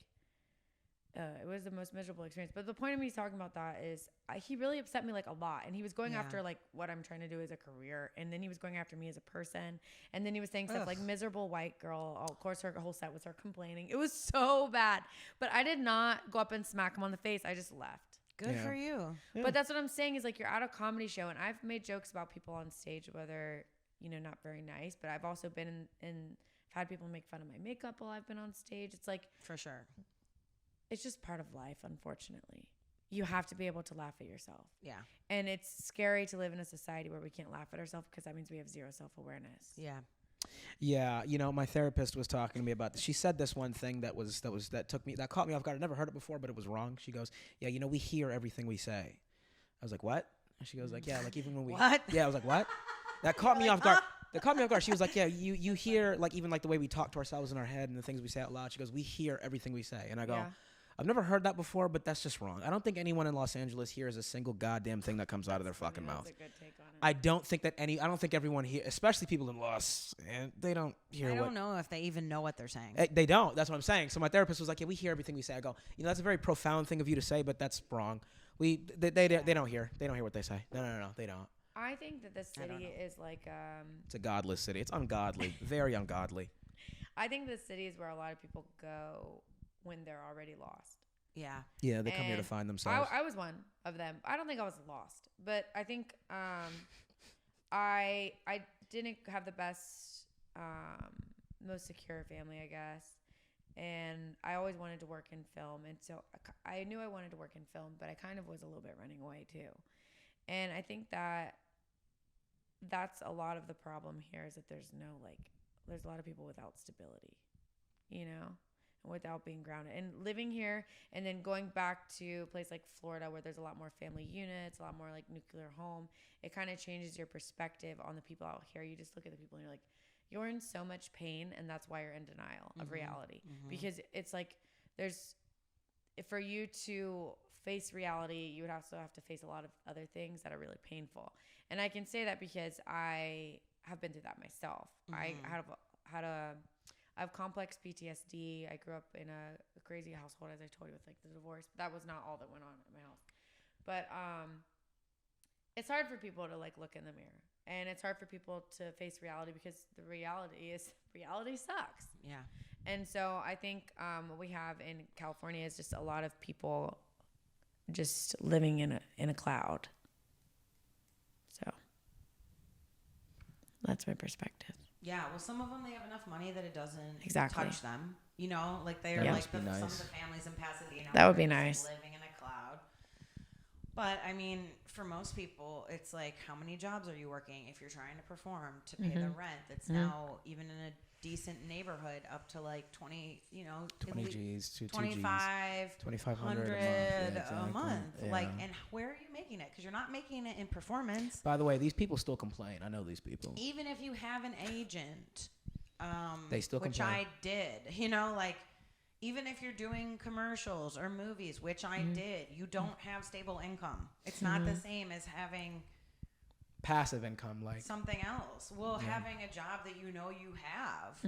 Speaker 2: it was the most miserable experience. But the point of me talking about that is he really upset me like a lot. And he was going after like what I'm trying to do as a career. And then he was going after me as a person. And then he was saying stuff like miserable white girl. Oh, of course, her whole set was her complaining. It was so bad. But I did not go up and smack him on the face. I just left.
Speaker 3: Good for you.
Speaker 1: Yeah.
Speaker 2: But that's what I'm saying is like you're at a comedy show. And I've made jokes about people on stage, whether, not very nice. But I've also been I've had people make fun of my makeup while I've been on stage. It's like.
Speaker 3: For sure.
Speaker 2: It's just part of life, unfortunately. You have to be able to laugh at yourself.
Speaker 3: Yeah.
Speaker 2: And it's scary to live in a society where we can't laugh at ourselves because that means we have zero self-awareness.
Speaker 3: Yeah.
Speaker 1: Yeah, my therapist was talking to me about this. She said this one thing that caught me off guard. I never heard it before, but it was wrong. She goes, "Yeah, we hear everything we say." I was like, "What?" And she goes, "Like, yeah, like even when we
Speaker 3: What?"
Speaker 1: Yeah, I was like, "What?" That caught me off guard. That caught me off guard. She was like, "Yeah, you hear like even like the way we talk to ourselves in our head and the things we say out loud." She goes, "We hear everything we say." And I go,
Speaker 2: Yeah.
Speaker 1: I've never heard that before, but that's just wrong. I don't think anyone in Los Angeles hears a single goddamn thing that comes out of their fucking mouth.
Speaker 2: That's a good take on it.
Speaker 1: I don't think everyone here, especially people in Los, and they don't hear
Speaker 3: I
Speaker 1: what.
Speaker 3: don't know if they even know what they're saying.
Speaker 1: They don't. That's what I'm saying. So my therapist was like, "Yeah, we hear everything we say." I go, "That's a very profound thing of you to say, but that's wrong. They don't hear. They don't hear what they say. No, they don't."
Speaker 2: I think that this city is like
Speaker 1: It's a godless city. It's ungodly, very ungodly.
Speaker 2: I think this city is where a lot of people go when they're already lost.
Speaker 3: Yeah.
Speaker 1: Yeah, they come here to find themselves.
Speaker 2: I was one of them. I don't think I was lost, but I think I didn't have the best, most secure family, I guess. And I always wanted to work in film, and so I knew I wanted to work in film, but I kind of was a little bit running away too. And I think that's a lot of the problem here is that there's a lot of people without stability, without being grounded and living here and then going back to a place like Florida where there's a lot more family units, a lot more like nuclear home. It kind of changes your perspective on the people out here. You just look at the people and you're like, you're in so much pain, and that's why you're in denial of reality. Because it's like for you to face reality, you would also have to face a lot of other things that are really painful. And I can say that because I have been through that myself. I have complex PTSD. I grew up in a crazy household, as I told you, with like the divorce. But that was not all that went on in my house. But it's hard for people to like look in the mirror, and it's hard for people to face reality because the reality sucks.
Speaker 3: Yeah.
Speaker 2: And so I think what we have in California is just a lot of people just living in a cloud. So that's my perspective.
Speaker 3: Yeah, well, some of them, they have enough money that it doesn't
Speaker 2: Exactly.
Speaker 3: touch them. You know, like they're
Speaker 1: That
Speaker 3: like
Speaker 1: must be
Speaker 3: some
Speaker 1: nice.
Speaker 3: of the families in Pasadena.
Speaker 2: That would be
Speaker 3: are just,
Speaker 2: nice.
Speaker 3: Living in a cloud. But I mean, for most people, it's like, how many jobs are you working if you're trying to perform to pay the rent? That's now even in a decent neighborhood up to like 20,
Speaker 1: 20 G's, 2 G's.
Speaker 3: 25,
Speaker 1: 2,500
Speaker 3: a month.
Speaker 1: Yeah.
Speaker 3: Like, and where are you making it? Because you're not making it in performance.
Speaker 1: By the way, these people still complain. I know these people.
Speaker 3: Even if you have an agent,
Speaker 1: They still
Speaker 3: which
Speaker 1: complain.
Speaker 3: I did, like, even if you're doing commercials or movies, which I did, you don't have stable income. It's not the same as having
Speaker 1: Passive income, like
Speaker 3: something else. Well, having a job that you have,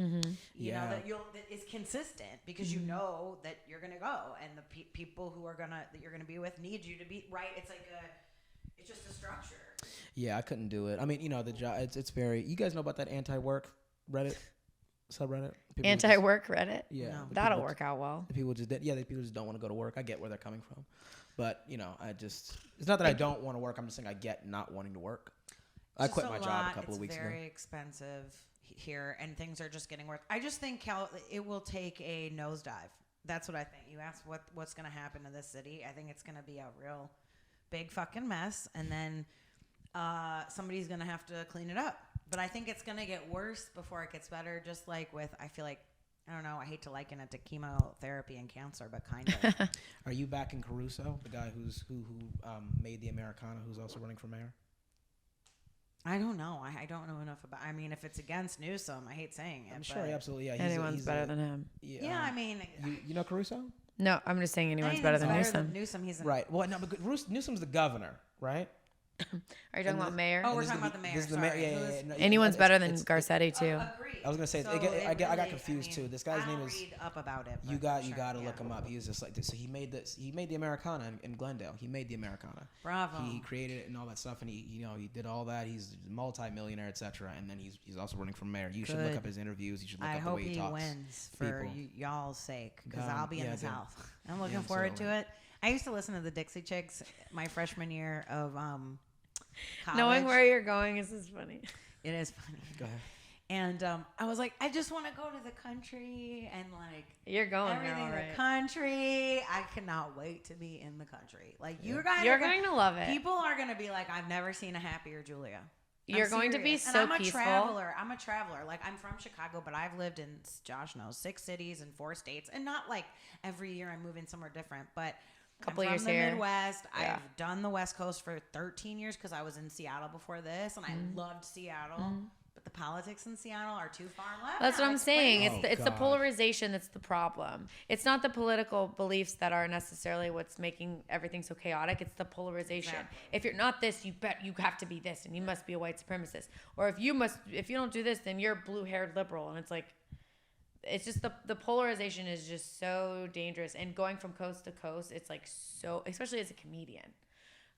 Speaker 3: you know, that is consistent because you know that you're gonna go, and the people that you're gonna be with need you to be right. It's like it's just a structure.
Speaker 1: Yeah, I couldn't do it. I mean, the job. It's very. You guys know about that anti-work Reddit subreddit? People
Speaker 2: Anti-work Reddit?
Speaker 1: Yeah,
Speaker 3: No.
Speaker 2: That'll work out well.
Speaker 1: People just people just don't want to go to work. I get where they're coming from, but it's not that I don't want to work. I'm just saying I get not wanting to work. I quit my job a couple of weeks ago.
Speaker 3: It's very expensive here, and things are just getting worse. I just think it will take a nosedive. That's what I think. You asked what's going to happen to this city. I think it's going to be a real big fucking mess, and then somebody's going to have to clean it up. But I think it's going to get worse before it gets better, just like I feel like, I don't know, I hate to liken it to chemotherapy and cancer, but kind of.
Speaker 1: Are you back in Caruso, the guy who made the Americana, who's also running for mayor?
Speaker 3: I don't know. I don't know enough about. I mean, if it's against Newsom, I hate saying it.
Speaker 1: I'm sure, absolutely. Yeah,
Speaker 2: Anyone's better than him.
Speaker 3: Yeah, I mean,
Speaker 1: you know Caruso?
Speaker 2: No, I'm just saying anyone's better than Newsom.
Speaker 3: Newsom, he's
Speaker 1: right. Well, no, but Newsom's the governor, right?
Speaker 2: Are you talking about mayor?
Speaker 3: Oh, we're talking about the mayor.
Speaker 1: This is the mayor. Yeah. No,
Speaker 2: anyone's better than Garcetti too.
Speaker 3: Agreed.
Speaker 1: I was gonna say,
Speaker 3: So
Speaker 1: I got confused too. This guy's name is.
Speaker 3: Read up about it.
Speaker 1: You got to look him up. He was just like this. So he made the Americana in Glendale. He made the Americana.
Speaker 3: Bravo.
Speaker 1: He created it and all that stuff, and he did all that. He's a multi-millionaire, etc. And then he's also running for mayor. You should look up his interviews. You should look up the way he talks.
Speaker 3: I hope he wins for y'all's sake, because I'll be in the
Speaker 1: dude.
Speaker 3: South. I'm looking forward to it. I used to listen to the Dixie Chicks my freshman year of college.
Speaker 2: Knowing where you're going is just funny.
Speaker 3: It is funny.
Speaker 1: Go ahead.
Speaker 3: And I was like, I just want to go to the country and like
Speaker 2: you're going
Speaker 3: everything
Speaker 2: now,
Speaker 3: in
Speaker 2: right?
Speaker 3: the country. I cannot wait to be in the country. Like you guys,
Speaker 2: you're going to love it.
Speaker 3: People are going to be like, I've never seen a happier Julia.
Speaker 2: You're going to be
Speaker 3: and
Speaker 2: so
Speaker 3: I'm
Speaker 2: peaceful.
Speaker 3: I'm a traveler. Like I'm from Chicago, but I've lived in, Josh knows, 6 cities and 4 states, and not like every year I'm moving somewhere different, but.
Speaker 2: Couple
Speaker 3: I'm
Speaker 2: years
Speaker 3: from the
Speaker 2: here.
Speaker 3: Midwest.
Speaker 2: Yeah.
Speaker 3: I've done the West Coast for 13 years because I was in Seattle before this, and I loved Seattle. But the politics in Seattle are too far left.
Speaker 2: That's what I'm saying. It's the
Speaker 1: God.
Speaker 2: polarization that's the problem. It's not the political beliefs that are necessarily what's making everything so chaotic. It's the polarization.
Speaker 3: Exactly.
Speaker 2: If you're not this, you have to be this, and you must be a white supremacist. Or if you don't do this, then you're a blue-haired liberal. And it's like, it's just the polarization is just so dangerous. And going from coast to coast, it's like so, especially as a comedian.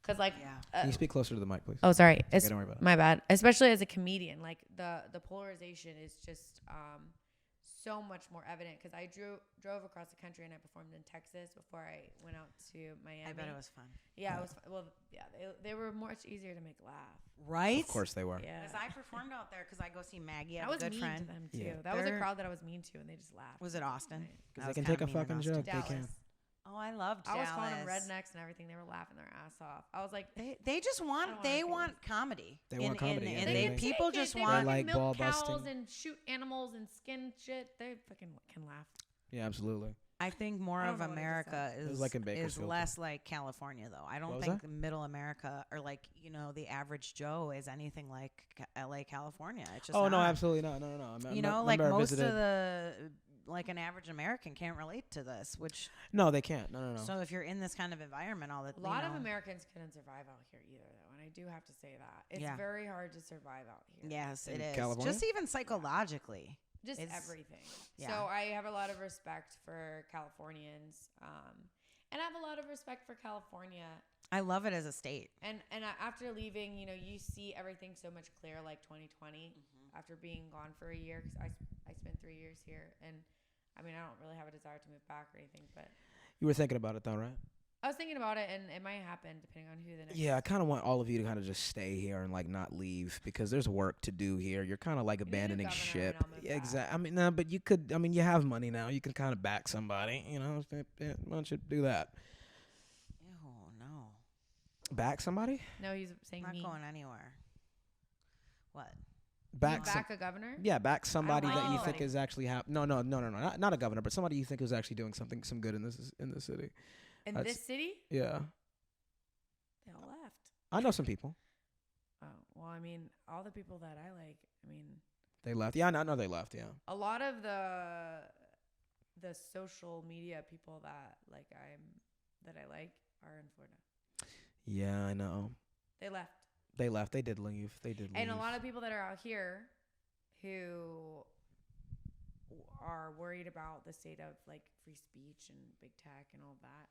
Speaker 2: Because like,
Speaker 1: Can you speak closer to the mic, please?
Speaker 2: oh, sorry.
Speaker 1: Okay, don't worry about it.
Speaker 2: My bad. Especially as a comedian, like the polarization is just so much more evident. Because I drove across the country and I performed in Texas before I went out to Miami.
Speaker 3: I bet it was fun.
Speaker 2: Yeah, it was fun. Well, yeah, they were much easier to make laugh.
Speaker 3: Right?
Speaker 1: Of course they were.
Speaker 2: Yeah.
Speaker 3: Because I performed out there because I go see Maggie. I
Speaker 2: I
Speaker 3: have
Speaker 2: was
Speaker 3: a good
Speaker 2: mean
Speaker 3: friend.
Speaker 2: to them too.
Speaker 1: Yeah.
Speaker 2: That was a
Speaker 3: They're-
Speaker 2: crowd that I was mean to, and they just laughed.
Speaker 3: Was it Austin?
Speaker 1: Because
Speaker 3: I
Speaker 1: they
Speaker 3: was
Speaker 1: can take
Speaker 3: kinda
Speaker 1: a
Speaker 3: mean in
Speaker 1: fucking
Speaker 3: Austin.
Speaker 1: joke.
Speaker 2: Dallas.
Speaker 1: They can.
Speaker 3: Oh, I loved
Speaker 2: I
Speaker 3: Dallas.
Speaker 2: was calling them rednecks and everything. They were laughing their ass off. I was like,
Speaker 3: They just
Speaker 2: I
Speaker 3: want
Speaker 2: don't
Speaker 3: they
Speaker 2: wanna
Speaker 3: want comedy.
Speaker 1: They want comedy, yeah,
Speaker 3: And
Speaker 1: they
Speaker 3: they,
Speaker 1: can
Speaker 3: people
Speaker 2: take it.
Speaker 3: just
Speaker 2: They
Speaker 3: want
Speaker 2: fucking
Speaker 1: like
Speaker 2: milk
Speaker 1: ball
Speaker 2: cows
Speaker 1: busting.
Speaker 2: and shoot animals and skin shit. They fucking can laugh.
Speaker 1: Yeah, absolutely.
Speaker 3: I think more
Speaker 2: I don't
Speaker 3: of
Speaker 2: know what I just
Speaker 3: America
Speaker 1: It was
Speaker 3: is
Speaker 1: like in
Speaker 3: is
Speaker 1: Bakersfield,
Speaker 3: less like California though. I
Speaker 1: What
Speaker 3: don't
Speaker 1: was
Speaker 3: think
Speaker 1: that?
Speaker 3: middle America or like, the average Joe is anything like LA, California. It's just
Speaker 1: Oh no,
Speaker 3: not.
Speaker 1: absolutely not. No.
Speaker 3: Like
Speaker 1: Remember I
Speaker 3: most
Speaker 1: visited-
Speaker 3: of the like an average American can't relate to this, which
Speaker 1: No, they can't. No.
Speaker 3: so if you're in this kind of environment all the
Speaker 2: A lot of Americans couldn't survive out here either, though, and I do have to say that it's
Speaker 3: Yeah.
Speaker 2: very hard to survive out here.
Speaker 3: Yes, it
Speaker 1: In
Speaker 3: is.
Speaker 1: California?
Speaker 3: Just even psychologically.
Speaker 2: Just
Speaker 3: It's-
Speaker 2: everything.
Speaker 3: yeah.
Speaker 2: So I have a lot of respect for Californians, and I have a lot of respect for California.
Speaker 3: I love it as a state.
Speaker 2: And after leaving, you see everything so much clearer, like 2020, after being gone for a year, because I spent 3 years here, and I mean, I don't really have a desire to move back or anything, but
Speaker 1: You were thinking about it though, right?
Speaker 2: I was thinking about it, and it might happen depending on who the next.
Speaker 1: Yeah, I kind of want all of you to kind of just stay here and like not leave because there's work to do here. You're kind of like
Speaker 2: You need a
Speaker 1: abandoning
Speaker 2: governor
Speaker 1: ship.
Speaker 2: and I'll move back.
Speaker 1: Exactly. I mean, no, but you could. I mean, you have money now. You can kind of back somebody. You know, why don't you do that?
Speaker 3: Ew, no.
Speaker 1: Back somebody?
Speaker 2: No, he's saying
Speaker 3: Not
Speaker 2: me.
Speaker 3: going anywhere. What?
Speaker 1: Back.
Speaker 2: Back a governor?
Speaker 1: Yeah, back somebody
Speaker 2: like
Speaker 1: that you think
Speaker 2: anybody.
Speaker 1: is actually No, not a governor, but somebody you think is actually doing some good in this city.
Speaker 2: In
Speaker 1: That's-
Speaker 2: this city?
Speaker 1: Yeah,
Speaker 2: They all left.
Speaker 1: I know some people.
Speaker 2: Oh, well, I mean, all the people that I like, I mean,
Speaker 1: They left. Yeah, I know they left. Yeah.
Speaker 2: a lot of the social media people that I like are in Florida.
Speaker 1: Yeah, I know.
Speaker 2: They left.
Speaker 1: They left. They did leave.
Speaker 2: And a lot of people that are out here who are worried about the state of like free speech and big tech and all that,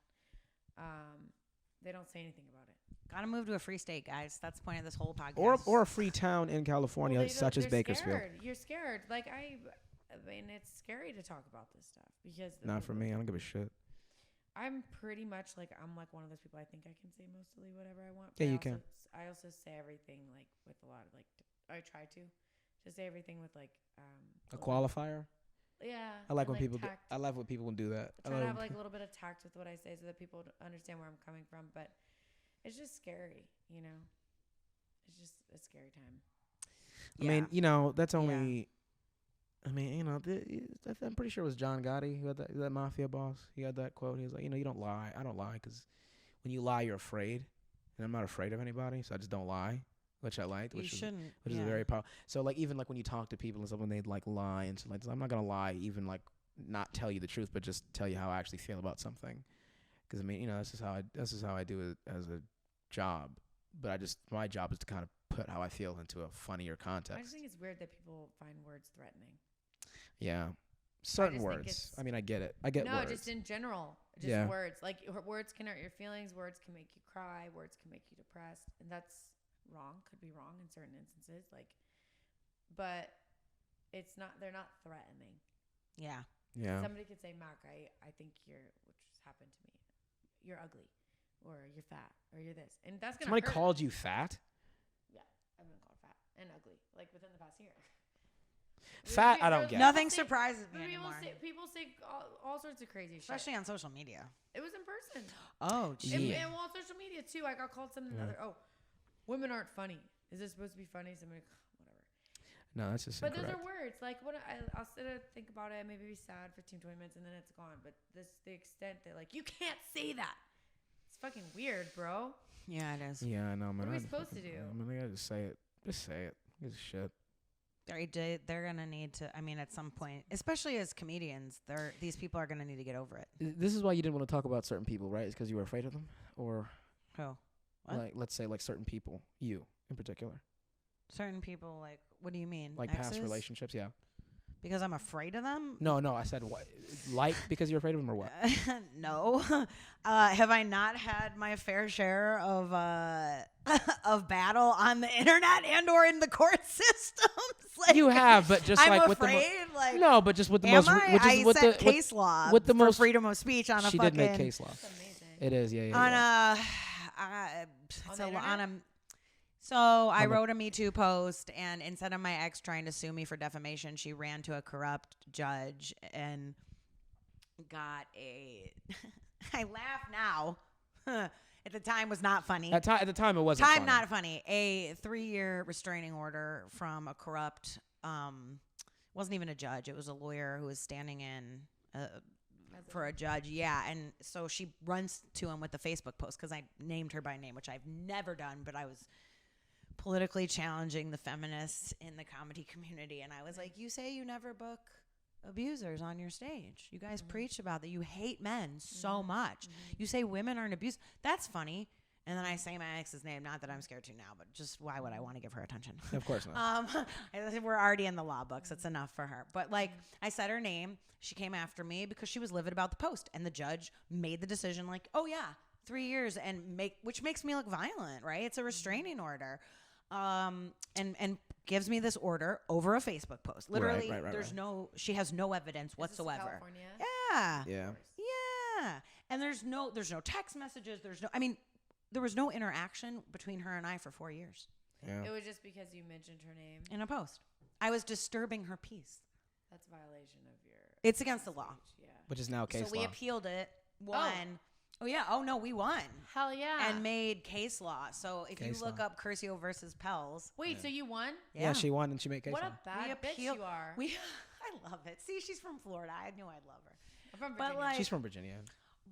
Speaker 2: they don't say anything about it.
Speaker 3: Gotta move to a free state, guys. That's the point of this whole podcast.
Speaker 1: or a free town in California,
Speaker 2: Well,
Speaker 1: such as
Speaker 2: they're
Speaker 1: Bakersfield.
Speaker 2: Scared. You're scared. Like I mean, it's scary to talk about this stuff because
Speaker 1: Not for me. I don't give a shit.
Speaker 2: I'm pretty much like I'm like one of those people. I think I can say mostly whatever I want.
Speaker 1: Yeah,
Speaker 2: but
Speaker 1: you can.
Speaker 2: I also say everything like with a lot of like. I try to say everything with like
Speaker 1: A qualifier.
Speaker 2: Yeah.
Speaker 1: I like
Speaker 2: and,
Speaker 1: when people.
Speaker 2: tact.
Speaker 1: I love when people do that.
Speaker 2: I try to have like a little bit of tact with what I say so that people understand where I'm coming from. But it's just scary, you know. It's just a scary time.
Speaker 1: I mean, you know, that's only. I mean, you know, I'm pretty sure it was John Gotti who had that mafia boss. He had that quote. He was like, you know, you don't lie. I don't lie because when you lie, you're afraid, and I'm not afraid of anybody, so I just don't lie, which I liked.
Speaker 3: You
Speaker 1: Which
Speaker 3: shouldn't.
Speaker 1: is a very powerful. So like even like when you talk to people and stuff, when they like lie and stuff like this, I'm not gonna lie, even like not tell you the truth, but just tell you how I actually feel about something. Because I mean, you know, this is how I do it as a job. But my job is to kind of put how I feel into a funnier context.
Speaker 2: I just think it's weird that people find words threatening.
Speaker 1: Yeah. Certain
Speaker 2: just think
Speaker 1: words. I mean, I get it. I get
Speaker 2: no,
Speaker 1: words.
Speaker 2: just in general. Just
Speaker 1: Yeah.
Speaker 2: words. Like words can hurt your feelings. Words can make you cry. Words can make you depressed. And that's wrong. Could be wrong in certain instances. But it's not. They're not threatening.
Speaker 3: Yeah.
Speaker 1: Yeah.
Speaker 2: Somebody could say, "Mark, I think which has happened to me. You're ugly, or you're fat, or you're this," and that's gonna
Speaker 1: Somebody
Speaker 2: hurt.
Speaker 1: called you fat?
Speaker 2: Yeah, I've been called fat and ugly, like within the past year.
Speaker 1: Fat, I don't get.
Speaker 3: Nothing surprises me
Speaker 2: People
Speaker 3: anymore.
Speaker 2: People say all sorts of crazy shit.
Speaker 3: Especially on social media.
Speaker 2: It was in person.
Speaker 3: Oh,
Speaker 1: Yeah.
Speaker 3: gee.
Speaker 2: And on social media too. I got called something other. Oh, women aren't funny. Is this supposed to be funny? Somebody, whatever.
Speaker 1: No, that's just
Speaker 2: But
Speaker 1: incorrect.
Speaker 2: those are words. Like what I'll sit and think about it, maybe be sad for 20 minutes, and then it's gone. But the extent that like you can't say that. It's fucking weird, bro.
Speaker 3: Yeah, it is.
Speaker 1: Yeah, I know, man.
Speaker 2: What are we
Speaker 1: I'd
Speaker 2: supposed to
Speaker 1: fucking-
Speaker 2: do?
Speaker 1: I mean, I gotta just say it. Just say it. Gives a shit.
Speaker 3: They're gonna need to. I mean, at some point, especially as comedians, these people are gonna need to get over it.
Speaker 1: This is why you didn't want to talk about certain people, right? It's because you were afraid of them, or
Speaker 3: Who? What?
Speaker 1: like, let's say, like certain people, you in particular,
Speaker 3: Certain people, like, what do you mean?
Speaker 1: like
Speaker 3: Exes?
Speaker 1: past relationships. Yeah.
Speaker 3: Because I'm afraid of them?
Speaker 1: No, I said what? Like because you're afraid of them, or what?
Speaker 3: No. Have I not had my fair share of of battle on the internet and or in the court systems? Like,
Speaker 1: You have, but just
Speaker 3: I'm
Speaker 1: like with
Speaker 3: afraid,
Speaker 1: the
Speaker 3: like,
Speaker 1: no, but just with the
Speaker 3: am
Speaker 1: most,
Speaker 3: I?
Speaker 1: which is
Speaker 3: I
Speaker 1: with
Speaker 3: set
Speaker 1: the
Speaker 3: case law
Speaker 1: with the
Speaker 3: for
Speaker 1: most
Speaker 3: freedom of speech on a
Speaker 1: she
Speaker 3: fucking
Speaker 1: did make case law.
Speaker 2: That's amazing.
Speaker 1: It is, yeah, yeah.
Speaker 3: on
Speaker 1: yeah.
Speaker 3: it's
Speaker 2: the
Speaker 3: a,
Speaker 2: internet?
Speaker 3: on a so I
Speaker 1: On the-
Speaker 3: wrote a Me Too post, and instead of my ex trying to sue me for defamation, she ran to a corrupt judge and got a I laugh now. At the time was not funny.
Speaker 1: At the time, it wasn't.
Speaker 3: Time
Speaker 1: funny.
Speaker 3: not funny. A 3-year restraining order from a corrupt wasn't even a judge. It was a lawyer who was standing in for a judge. Yeah, and so she runs to him with a Facebook post because I named her by name, which I've never done, but I was politically challenging the feminists in the comedy community, and I was like, "You say you never book abusers on your stage. You guys preach about that. You hate men so much. You say women aren't abused. That's funny." And then I say my ex's name, not that I'm scared to now, but just why would I want to give her attention?
Speaker 1: Of course not.
Speaker 3: We're already in the law books. It's enough for her. But like, I said her name. She came after me because she was livid about the post, and the judge made the decision like, oh yeah, 3 years, and which makes me look violent, right? It's a restraining order. and gives me this order over a Facebook post. Literally,
Speaker 1: Right.
Speaker 3: she has no evidence whatsoever.
Speaker 2: California?
Speaker 3: Yeah.
Speaker 1: Yeah.
Speaker 3: Yeah. And there's no text messages. There was no interaction between her and I for 4 years.
Speaker 1: Yeah.
Speaker 2: It was just because you mentioned her name.
Speaker 3: In a post. I was disturbing her peace.
Speaker 2: That's a violation of your.
Speaker 3: It's against the law.
Speaker 2: Yeah.
Speaker 1: Which is now case
Speaker 3: So we
Speaker 1: law.
Speaker 3: appealed it, won. Oh, yeah. Oh, no, we won.
Speaker 2: Hell yeah.
Speaker 3: And made case law. So if
Speaker 1: Case
Speaker 3: you look
Speaker 1: law.
Speaker 3: up Curcio versus Pels.
Speaker 2: Wait, so you won?
Speaker 1: Yeah, she won and she made case
Speaker 2: What
Speaker 1: law.
Speaker 2: a bad bitch you are.
Speaker 3: I love it. See, she's from Florida. I knew I'd love her.
Speaker 2: I'm from
Speaker 3: But,
Speaker 2: Virginia.
Speaker 3: like,
Speaker 1: She's from Virginia.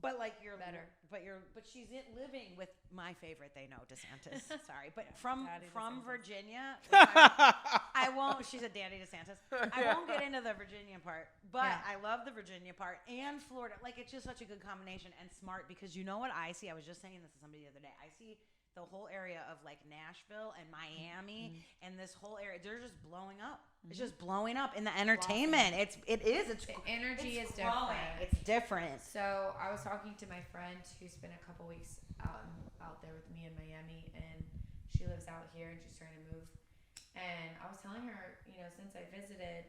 Speaker 3: But like you're
Speaker 2: Better.
Speaker 3: but she's living with my favorite. They know DeSantis. Sorry, but from
Speaker 2: Daddy DeSantis.
Speaker 3: Virginia. I won't. She's a Daddy DeSantis. I won't get into the Virginia part, but
Speaker 2: Yeah.
Speaker 3: I love the Virginia part and Florida. Like it's just such a good combination and smart because you know what I see. I was just saying this to somebody the other day. I see the whole area of like Nashville and Miami and this whole area. They're just blowing up. It's just blowing up in the entertainment. It's
Speaker 2: The energy is
Speaker 3: growing.
Speaker 2: different.
Speaker 3: It's different.
Speaker 2: So I was talking to my friend who spent a couple weeks out there with me in Miami, and she lives out here, and she's trying to move. And I was telling her, since I visited,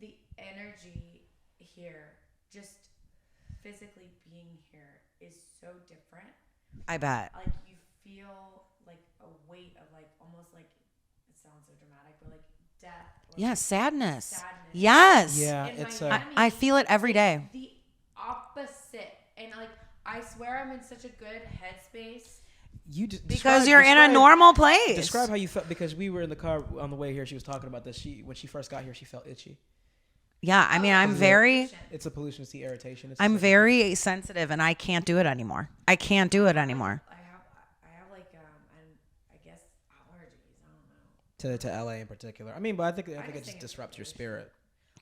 Speaker 2: the energy here, just physically being here, is so different.
Speaker 3: I bet.
Speaker 2: Like you feel like a weight of like almost like it sounds so dramatic, but like death. Or
Speaker 3: Yeah,
Speaker 2: like
Speaker 3: sadness. Yes.
Speaker 1: Yeah,
Speaker 2: in
Speaker 1: it's
Speaker 2: Miami,
Speaker 3: I feel it every day.
Speaker 2: the opposite, and like I swear I'm in such a good headspace.
Speaker 3: Because you're in a normal place.
Speaker 1: Describe how you felt because we were in the car on the way here. She was talking about this. When she first got here, she felt itchy.
Speaker 3: Yeah, I mean, I'm very
Speaker 1: It's a pollution. It's the irritation.
Speaker 3: I'm very sensitive, and I can't do it anymore. I can't do it anymore.
Speaker 2: I have like and I guess allergies. I don't know.
Speaker 1: to LA in particular. I mean, but I think
Speaker 2: just
Speaker 1: it just
Speaker 2: think it's
Speaker 1: disrupts your
Speaker 2: pollution.
Speaker 1: spirit.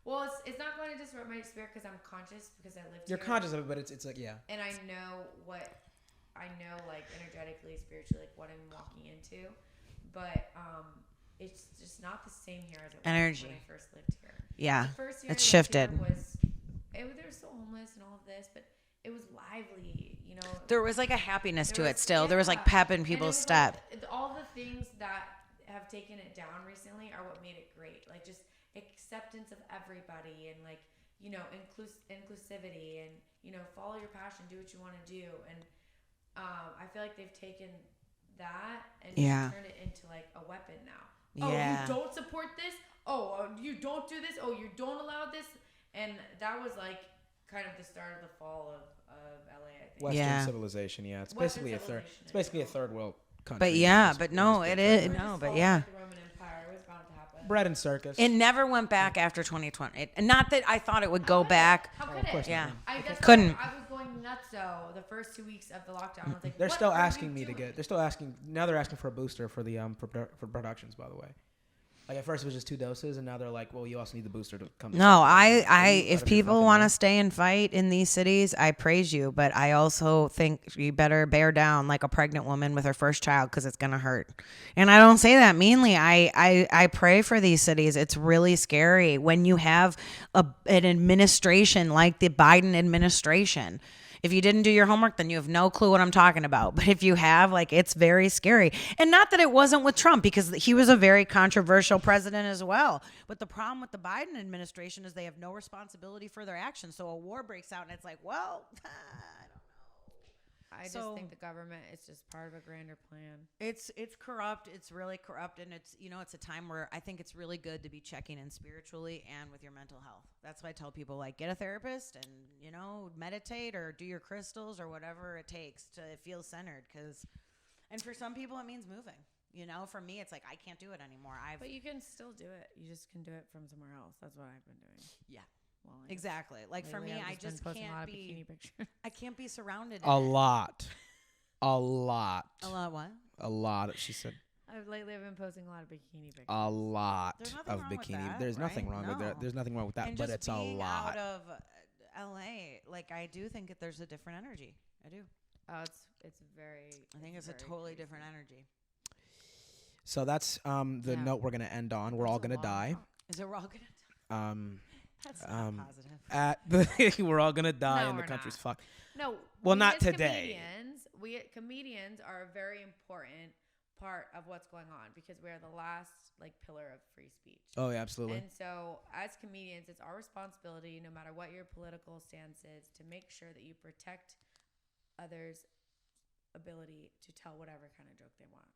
Speaker 2: Well, it's not going to disrupt my spirit because I'm conscious because I lived
Speaker 1: You're
Speaker 2: here.
Speaker 1: conscious of it, but it's like
Speaker 2: And I know like energetically, spiritually, like what I'm walking into, but it's just not the same here as it was
Speaker 3: Energy.
Speaker 2: when I first lived here.
Speaker 3: Yeah,
Speaker 2: The first year
Speaker 3: it's
Speaker 2: I lived
Speaker 3: shifted.
Speaker 2: here they were still homeless and all of this, but it was lively,
Speaker 3: There was like a happiness to
Speaker 2: There
Speaker 3: it
Speaker 2: was-
Speaker 3: still. There was like
Speaker 2: yeah.
Speaker 3: pep in
Speaker 2: And it
Speaker 3: people's
Speaker 2: was
Speaker 3: step.
Speaker 2: like, all the things that have taken it down recently are what made it great. Like just acceptance of everybody and like, inclusivity and, follow your passion, do what you want to do. And I feel like they've taken that and
Speaker 3: Yeah.
Speaker 2: turned it into like a weapon now.
Speaker 3: Yeah.
Speaker 2: Oh, you don't support this? Oh, you don't do this? Oh, you don't allow this? And that was like kind of the start of the fall of LA, I think.
Speaker 1: Western
Speaker 3: Yeah.
Speaker 1: civilization. Yeah, it's
Speaker 2: Western
Speaker 1: basically a third.
Speaker 2: civilization,
Speaker 1: It's basically a
Speaker 2: yeah.
Speaker 1: third world country.
Speaker 3: But yeah,
Speaker 1: It's
Speaker 3: but no,
Speaker 1: just
Speaker 3: it
Speaker 1: different.
Speaker 3: is
Speaker 2: We're
Speaker 3: no,
Speaker 2: just
Speaker 3: but
Speaker 2: following
Speaker 3: yeah.
Speaker 2: the Roman Empire. It was bound to happen.
Speaker 1: Bread and circus.
Speaker 3: It never went back after 2020. And not that I thought it would go back.
Speaker 2: How could
Speaker 1: of course
Speaker 2: it?
Speaker 1: not.
Speaker 3: Yeah.
Speaker 2: I guess
Speaker 3: Couldn't.
Speaker 2: I was going nuts though the first 2 weeks of the lockdown. I was like,
Speaker 1: They're
Speaker 2: what
Speaker 1: still
Speaker 2: are we
Speaker 1: asking me to
Speaker 2: doing?
Speaker 1: get. They're still asking. Now they're asking for a booster for the for productions. By the way, like at first it was just 2 doses, and now they're like, well, you also need the booster to come. to
Speaker 3: No,
Speaker 1: circulation.
Speaker 3: if people want to stay and fight in these cities, I praise you. But I also think you better bear down like a pregnant woman with her first child because it's going to hurt. And I don't say that meanly. I pray for these cities. It's really scary when you have an administration like the Biden administration. If you didn't do your homework, then you have no clue what I'm talking about. But if you have, like, it's very scary. And not that it wasn't with Trump, because he was a very controversial president as well. But the problem with the Biden administration is they have no responsibility for their actions. So a war breaks out, and it's like, well, I don't know.
Speaker 2: I just
Speaker 3: So-
Speaker 2: think the government is just part of a grander plan.
Speaker 3: It's corrupt. It's really corrupt, and it's it's a time where I think it's really good to be checking in spiritually and with your mental health. That's why I tell people like get a therapist and meditate or do your crystals or whatever it takes to feel centered. And for some people it means moving. For me it's like I can't do it anymore.
Speaker 2: But you can still do it. You just can do it from somewhere else. That's what I've been doing.
Speaker 3: Yeah.
Speaker 2: Well, I guess
Speaker 3: Exactly. Like for
Speaker 2: lately
Speaker 3: me,
Speaker 2: I've
Speaker 3: I
Speaker 2: been
Speaker 3: just
Speaker 2: posting a lot
Speaker 3: can't
Speaker 2: of bikini
Speaker 3: be.
Speaker 2: pictures.
Speaker 3: I can't be surrounded.
Speaker 1: A
Speaker 3: in it.
Speaker 1: lot. A lot.
Speaker 3: A lot. What?
Speaker 1: A lot. She said
Speaker 2: Lately I've been posting a lot of bikini pictures.
Speaker 1: a lot
Speaker 3: There's nothing
Speaker 1: of
Speaker 3: wrong with
Speaker 1: bikini.
Speaker 3: that,
Speaker 1: There's nothing
Speaker 3: right?
Speaker 1: wrong with that.
Speaker 3: No.
Speaker 1: There's nothing wrong with that,
Speaker 3: And
Speaker 1: but
Speaker 3: just
Speaker 1: it's a
Speaker 3: being
Speaker 1: lot.
Speaker 3: out of LA, like I do think that there's a different energy. I do.
Speaker 2: Oh, it's very.
Speaker 3: I think it's a
Speaker 2: very
Speaker 3: totally
Speaker 2: crazy.
Speaker 3: different energy.
Speaker 1: So that's the
Speaker 2: Yeah.
Speaker 1: note we're gonna end on. We're all
Speaker 2: That's a
Speaker 1: gonna
Speaker 2: long
Speaker 1: die.
Speaker 2: note.
Speaker 3: Is it we're all gonna? That's not positive.
Speaker 1: We're all gonna die,
Speaker 2: No,
Speaker 1: and the
Speaker 2: we're
Speaker 1: country's
Speaker 2: not.
Speaker 1: fucked.
Speaker 2: No.
Speaker 1: Well,
Speaker 2: we
Speaker 1: not
Speaker 2: as
Speaker 1: today.
Speaker 2: Comedians are a very important part of what's going on because we are the last like pillar of free speech.
Speaker 1: Oh, yeah, absolutely.
Speaker 2: And so as comedians, it's our responsibility, no matter what your political stance is, to make sure that you protect others' ability to tell whatever kind of joke they want.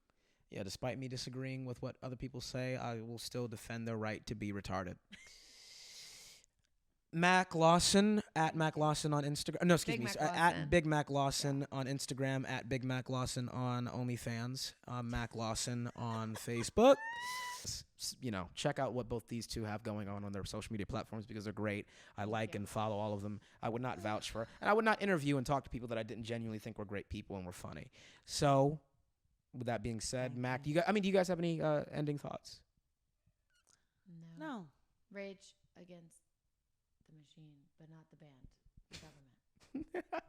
Speaker 1: Yeah, despite me disagreeing with what other people say, I will still defend their right to be retarded. Mac Lawson, at Mac Lawson on Instagram. No, excuse
Speaker 2: Big
Speaker 1: me.
Speaker 2: Mac
Speaker 1: At
Speaker 2: Lawson.
Speaker 1: Big Mac Lawson on Instagram. At Big Mac Lawson on OnlyFans. Mac Lawson on Facebook. You know, check out what both these two have going on their social media platforms because they're great. I like and follow all of them. I would not vouch for, and I would not interview and talk to people that I didn't genuinely think were great people and were funny. So, with that being said, Mac, do you guys have any ending thoughts?
Speaker 3: No.
Speaker 2: Rage against the machine, but not the band, the government.